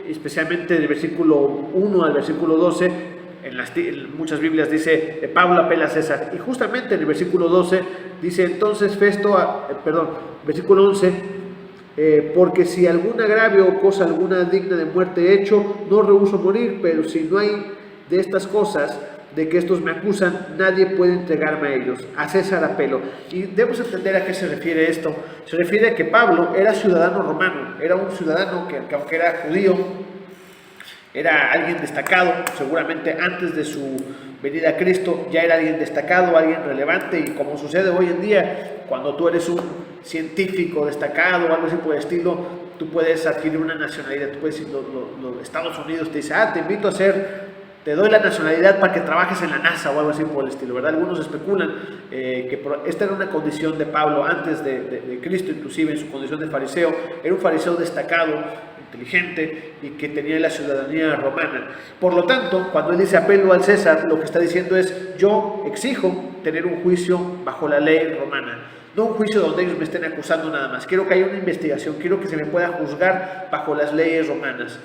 especialmente del versículo 1 al versículo 12, en muchas Biblias dice: Pablo apela a César. Y justamente en el versículo 12 dice: entonces versículo 11, porque si algún agravio o cosa alguna digna de muerte he hecho, no rehúso morir, pero si no hay de estas cosas de que estos me acusan, nadie puede entregarme a ellos. A César apelo. Y debemos entender a qué se refiere esto. Se refiere a que Pablo era ciudadano romano, era un ciudadano que aunque era judío, era alguien destacado. Seguramente antes de su venida a Cristo ya era alguien destacado, alguien relevante. Y como sucede hoy en día, cuando tú eres un científico destacado o algo así por el estilo, tú puedes adquirir una nacionalidad. Tú puedes ir, los Estados Unidos te dice: te invito a te doy la nacionalidad para que trabajes en la NASA o algo así por el estilo, ¿verdad? Algunos especulan que esta era una condición de Pablo antes de Cristo, inclusive en su condición de fariseo. Era un fariseo destacado, inteligente, y que tenía la ciudadanía romana. Por lo tanto, cuando él dice apelo al César, lo que está diciendo es: yo exijo tener un juicio bajo la ley romana, no un juicio donde ellos me estén acusando nada más. Quiero que haya una investigación, quiero que se me pueda juzgar bajo las leyes romanas.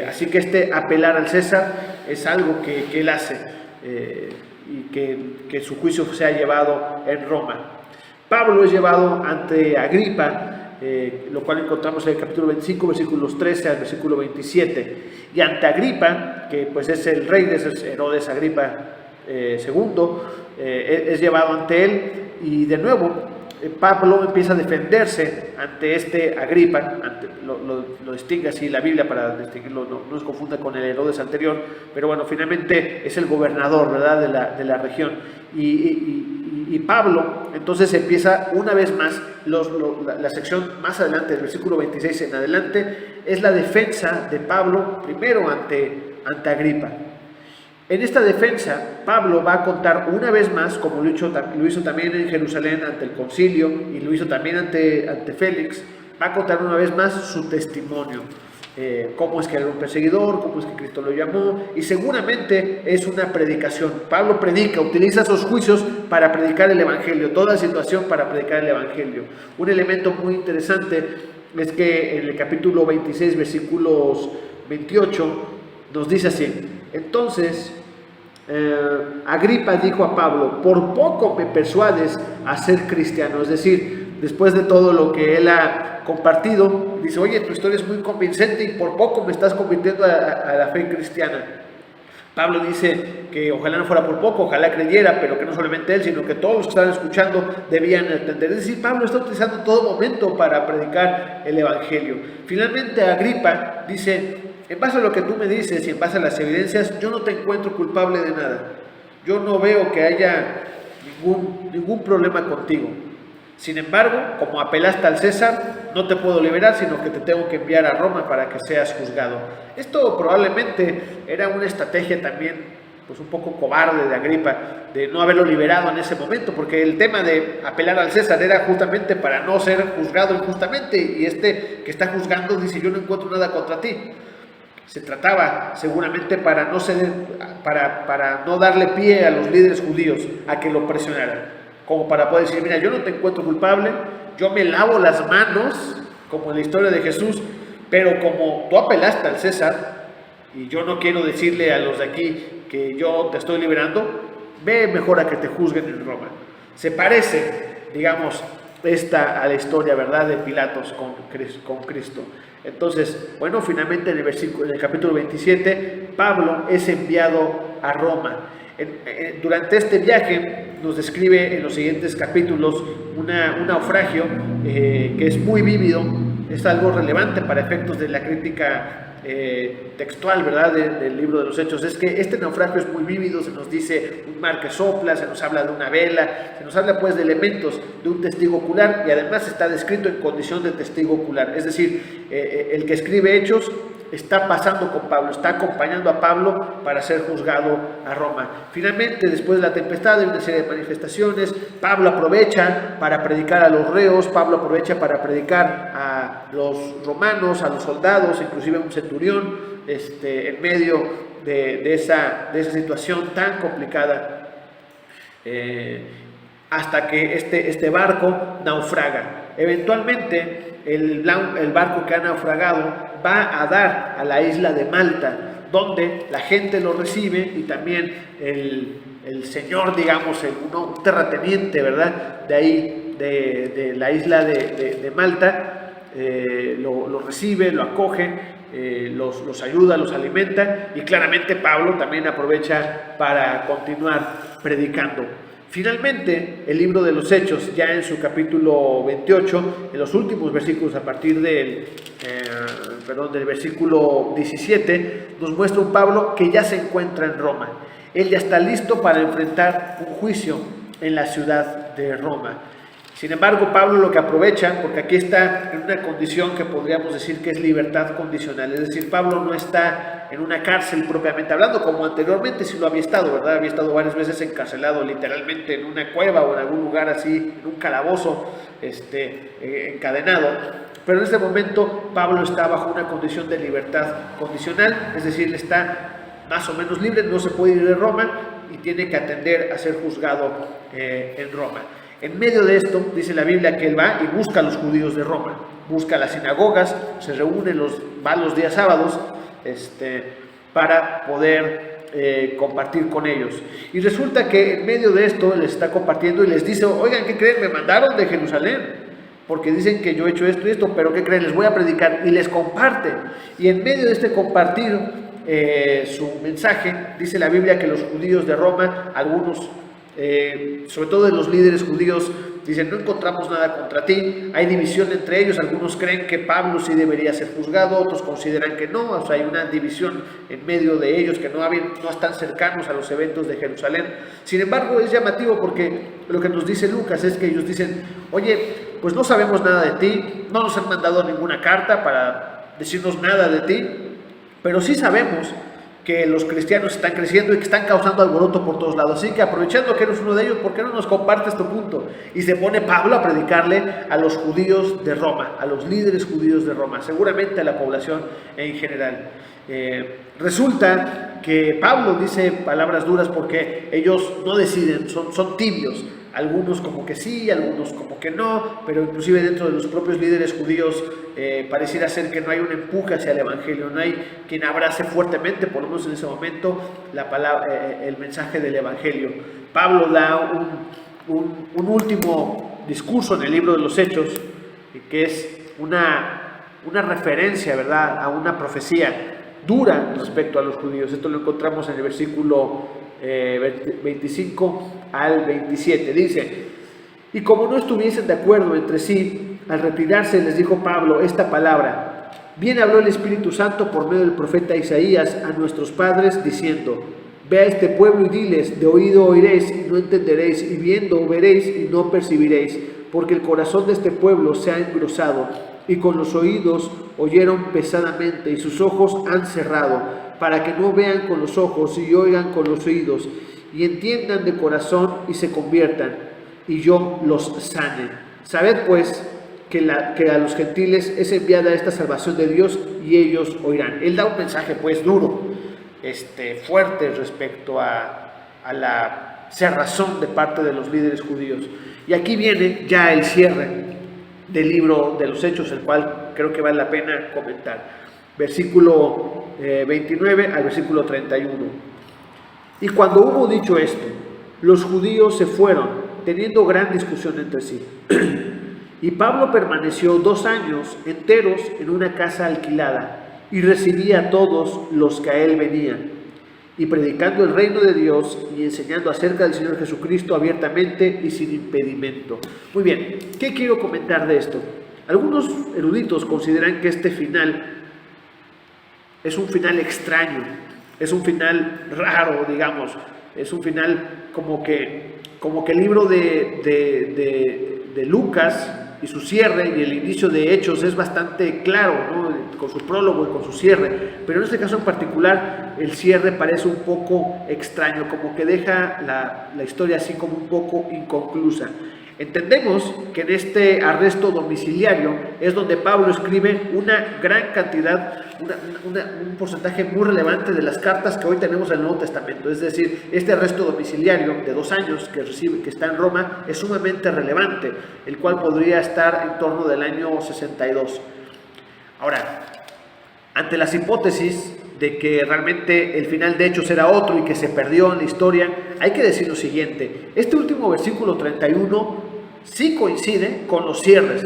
Así que apelar al César es algo que él hace, y que su juicio sea llevado en Roma. Pablo es llevado ante Agripa, lo cual encontramos en el capítulo 25, versículos 13 al versículo 27. Y ante Agripa, que pues es el rey de Herodes Agripa II, es llevado ante él, y de nuevo Pablo empieza a defenderse ante este Agripa, lo distingue así la Biblia para distinguirlo, no se confunda con el Herodes anterior, pero bueno, finalmente es el gobernador, ¿verdad?, de la región. Y Pablo entonces empieza una vez más, la sección más adelante, del versículo 26 en adelante, es la defensa de Pablo primero ante Agripa. En esta defensa, Pablo va a contar una vez más, como lo hizo también en Jerusalén ante el concilio y lo hizo también ante Félix, va a contar una vez más su testimonio. Cómo es que era un perseguidor, cómo es que Cristo lo llamó, y seguramente es una predicación. Pablo predica, utiliza esos juicios para predicar el Evangelio, toda situación para predicar el Evangelio. Un elemento muy interesante es que en el capítulo 26, versículos 28, nos dice así: entonces Agripa dijo a Pablo, por poco me persuades a ser cristiano. Es decir, después de todo lo que él ha compartido, dice, oye, tu historia es muy convincente y por poco me estás convirtiendo a la fe cristiana. Pablo dice que ojalá no fuera por poco, ojalá creyera, pero que no solamente él, sino que todos los que estaban escuchando debían entender. Es decir, Pablo está utilizando todo momento para predicar el Evangelio. Finalmente Agripa dice, en base a lo que tú me dices y en base a las evidencias, yo no te encuentro culpable de nada. Yo no veo que haya ningún problema contigo. Sin embargo, como apelaste al César, no te puedo liberar, sino que te tengo que enviar a Roma para que seas juzgado. Esto probablemente era una estrategia también, pues un poco cobarde de Agripa, de no haberlo liberado en ese momento, porque el tema de apelar al César era justamente para no ser juzgado injustamente, y este que está juzgando dice, yo no encuentro nada contra ti. Se trataba seguramente para no darle pie a los líderes judíos a que lo presionaran, como para poder decir, mira, yo no te encuentro culpable, yo me lavo las manos, como en la historia de Jesús, pero como tú apelaste al César, y yo no quiero decirle a los de aquí que yo te estoy liberando, ve mejor a que te juzguen en Roma. Se parece, digamos, a la historia, ¿verdad?, de Pilatos con Cristo. Entonces, bueno, finalmente en el capítulo 27, Pablo es enviado a Roma. Durante este viaje nos describe en los siguientes capítulos un naufragio que es muy vívido, es algo relevante para efectos de la crítica textual, ¿verdad?, del libro de los Hechos. Es que este naufragio es muy vívido, se nos dice un mar que sopla, se nos habla de una vela, se nos habla pues de elementos de un testigo ocular, y además está descrito en condición de testigo ocular. Es decir, el que escribe Hechos está pasando con Pablo, está acompañando a Pablo para ser juzgado a Roma. Finalmente, después de la tempestad, hay una serie de manifestaciones. Pablo aprovecha para predicar a los reos, Pablo aprovecha para predicar a los romanos, a los soldados, inclusive a un centurión, en medio de esa situación tan complicada, hasta que este barco naufraga. Eventualmente, el barco que ha naufragado va a dar a la isla de Malta, donde la gente lo recibe, y también el señor, digamos, un terrateniente, ¿verdad?, de ahí, de la isla de Malta, lo recibe, lo acoge, los ayuda, los alimenta, y claramente Pablo también aprovecha para continuar predicando. Finalmente, el libro de los Hechos, ya en su capítulo 28, en los últimos versículos, a partir del versículo 17, nos muestra un Pablo que ya se encuentra en Roma. Él ya está listo para enfrentar un juicio en la ciudad de Roma. Sin embargo, Pablo lo que aprovecha, porque aquí está en una condición que podríamos decir que es libertad condicional, es decir, Pablo no está en una cárcel propiamente hablando, como anteriormente sí lo había estado, ¿verdad? Había estado varias veces encarcelado, literalmente en una cueva o en algún lugar así, en un calabozo, encadenado. Pero en este momento Pablo está bajo una condición de libertad condicional, es decir, está más o menos libre, no se puede ir de Roma y tiene que atender a ser juzgado en Roma. En medio de esto, dice la Biblia que él va y busca a los judíos de Roma, busca las sinagogas, se reúne, va los días sábados para poder compartir con ellos. Y resulta que en medio de esto les está compartiendo y les dice, oigan, ¿qué creen? Me mandaron de Jerusalén, porque dicen que yo he hecho esto y esto, pero ¿qué creen? Les voy a predicar, y les comparte. Y en medio de este compartir su mensaje, dice la Biblia que los judíos de Roma, algunos sobre todo de los líderes judíos Dicen, no encontramos nada contra ti. Hay división entre ellos. Algunos creen que Pablo sí debería ser juzgado, otros consideran que no. O sea, hay una división en medio de ellos que no están cercanos a los eventos de Jerusalén. Sin embargo, es llamativo porque lo que nos dice Lucas es que ellos dicen, oye, pues no sabemos nada de ti, no nos han mandado ninguna carta para decirnos nada de ti, pero sí sabemos que los cristianos están creciendo y que están causando alboroto por todos lados. Así que aprovechando que eres uno de ellos, ¿por qué no nos compartes tu punto? Y se pone Pablo a predicarle a los judíos de Roma, a los líderes judíos de Roma, seguramente a la población en general. Resulta que Pablo dice palabras duras porque ellos no deciden, son tibios. Algunos como que sí, algunos como que no, pero inclusive dentro de los propios líderes judíos pareciera ser que no hay un empuje hacia el evangelio, no hay quien abrace fuertemente, por lo menos en ese momento, el mensaje del evangelio. Pablo da un último discurso en el libro de los Hechos, que es una referencia, ¿verdad?, a una profecía dura respecto a los judíos. Esto lo encontramos en el versículo 25 al 27. Dice: y como no estuviesen de acuerdo entre sí, al retirarse les dijo Pablo esta palabra: bien habló el Espíritu Santo por medio del profeta Isaías a nuestros padres diciendo: ve a este pueblo y diles, de oído oiréis y no entenderéis, y viendo veréis y no percibiréis, porque el corazón de este pueblo se ha engrosado, y con los oídos oyeron pesadamente, y sus ojos han cerrado, para que no vean con los ojos y oigan con los oídos, y entiendan de corazón y se conviertan, y yo los sane. Sabed pues que a los gentiles es enviada esta salvación de Dios, y ellos oirán. Él da un mensaje pues duro, fuerte respecto a la cerrazón de parte de los líderes judíos. Y aquí viene ya el cierre del libro de los Hechos, el cual creo que vale la pena comentar. Versículo 29 al versículo 31. Y cuando hubo dicho esto, los judíos se fueron, teniendo gran discusión entre sí. Y Pablo permaneció 2 años enteros en una casa alquilada, y recibía a todos los que a él venían, y predicando el reino de Dios y enseñando acerca del Señor Jesucristo abiertamente y sin impedimento. Muy bien, ¿qué quiero comentar de esto? Algunos eruditos consideran que este final es un final extraño, es un final raro, digamos, es un final como que el libro de Lucas y su cierre y el inicio de Hechos es bastante claro, ¿no?, con su prólogo y con su cierre, pero en este caso en particular el cierre parece un poco extraño, como que deja la historia así como un poco inconclusa. Entendemos que en este arresto domiciliario es donde Pablo escribe una gran cantidad, un porcentaje muy relevante de las cartas que hoy tenemos en el Nuevo Testamento. Es decir, este arresto domiciliario de 2 años que está en Roma es sumamente relevante, el cual podría estar en torno del año 62. Ahora, ante las hipótesis de que realmente el final de Hechos era otro y que se perdió en la historia, hay que decir lo siguiente: este último versículo 31 sí coincide con los cierres.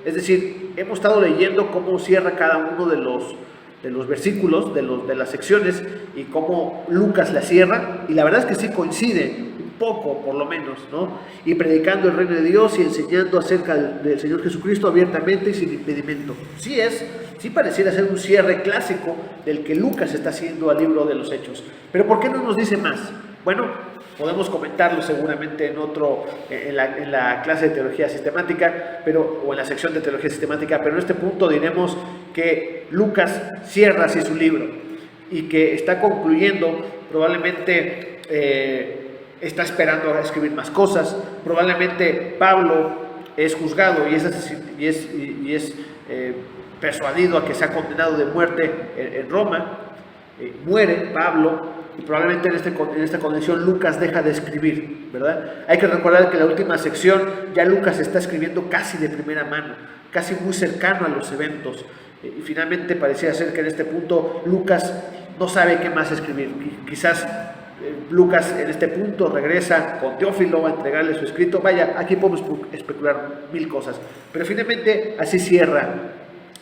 Es decir, hemos estado leyendo cómo cierra cada uno de los versículos, de las secciones, y cómo Lucas la cierra, y la verdad es que sí coincide un poco, por lo menos, ¿no? Y predicando el reino de Dios y enseñando acerca del Señor Jesucristo abiertamente y sin impedimento. Sí pareciera ser un cierre clásico del que Lucas está haciendo al libro de los Hechos. Pero ¿por qué no nos dice más? Bueno, podemos comentarlo seguramente en la clase de teología sistemática, o en la sección de teología sistemática, pero en este punto diremos que Lucas cierra así su libro y que está concluyendo, probablemente está esperando a escribir más cosas. Probablemente Pablo es juzgado y es persuadido a que sea condenado de muerte en Roma. Muere Pablo, y probablemente en esta condición Lucas deja de escribir, ¿verdad? Hay que recordar que en la última sección ya Lucas está escribiendo casi de primera mano, casi muy cercano a los eventos, y finalmente parecía ser que en este punto Lucas no sabe qué más escribir. Quizás Lucas en este punto regresa con Teófilo a entregarle su escrito. Vaya, aquí podemos especular 1000 cosas, pero finalmente así cierra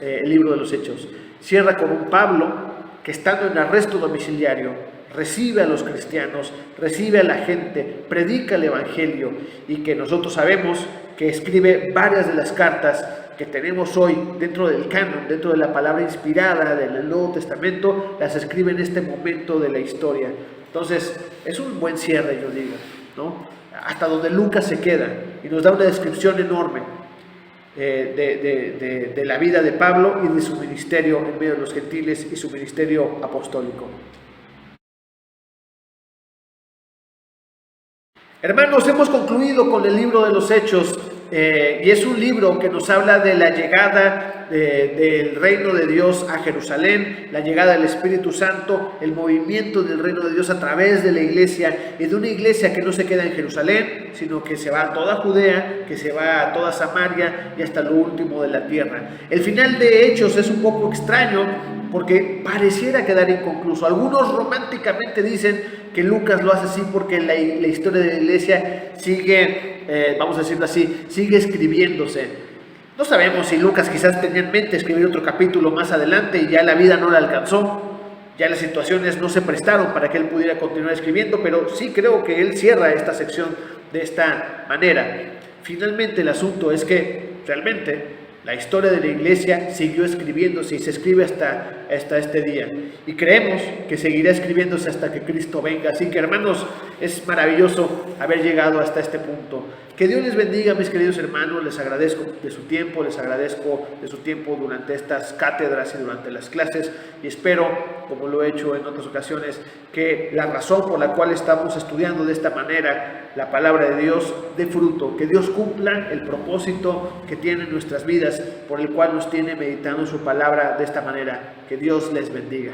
el libro de los Hechos. Cierra con un Pablo que, estando en arresto domiciliario, recibe a los cristianos, recibe a la gente, predica el evangelio, y que nosotros sabemos que escribe varias de las cartas que tenemos hoy dentro del canon, dentro de la palabra inspirada del Nuevo Testamento, las escribe en este momento de la historia. Entonces, es un buen cierre, yo digo, ¿no? Hasta donde Lucas se queda y nos da una descripción enorme de la vida de Pablo y de su ministerio en medio de los gentiles y su ministerio apostólico. Hermanos, hemos concluido con el libro de los Hechos y es un libro que nos habla de la llegada del reino de Dios a Jerusalén, la llegada del Espíritu Santo, el movimiento del reino de Dios a través de la iglesia y de una iglesia que no se queda en Jerusalén, sino que se va a toda Judea, que se va a toda Samaria y hasta lo último de la tierra. El final de Hechos es un poco extraño porque pareciera quedar inconcluso. Algunos románticamente dicen que Lucas lo hace así porque la historia de la iglesia sigue, vamos a decirlo así, sigue escribiéndose. No sabemos si Lucas quizás tenía en mente escribir otro capítulo más adelante y ya la vida no le alcanzó, ya las situaciones no se prestaron para que él pudiera continuar escribiendo, pero sí creo que él cierra esta sección de esta manera. Finalmente el asunto es que realmente la historia de la iglesia siguió escribiéndose y se escribe hasta este día. Y creemos que seguirá escribiéndose hasta que Cristo venga. Así que, hermanos, es maravilloso haber llegado hasta este punto. Que Dios les bendiga, mis queridos hermanos. Les agradezco de su tiempo, les agradezco de su tiempo durante estas cátedras y durante las clases. Y espero, como lo he hecho en otras ocasiones, que la razón por la cual estamos estudiando de esta manera la palabra de Dios dé fruto. Que Dios cumpla el propósito que tiene en nuestras vidas, por el cual nos tiene meditando su palabra de esta manera. Que Dios les bendiga.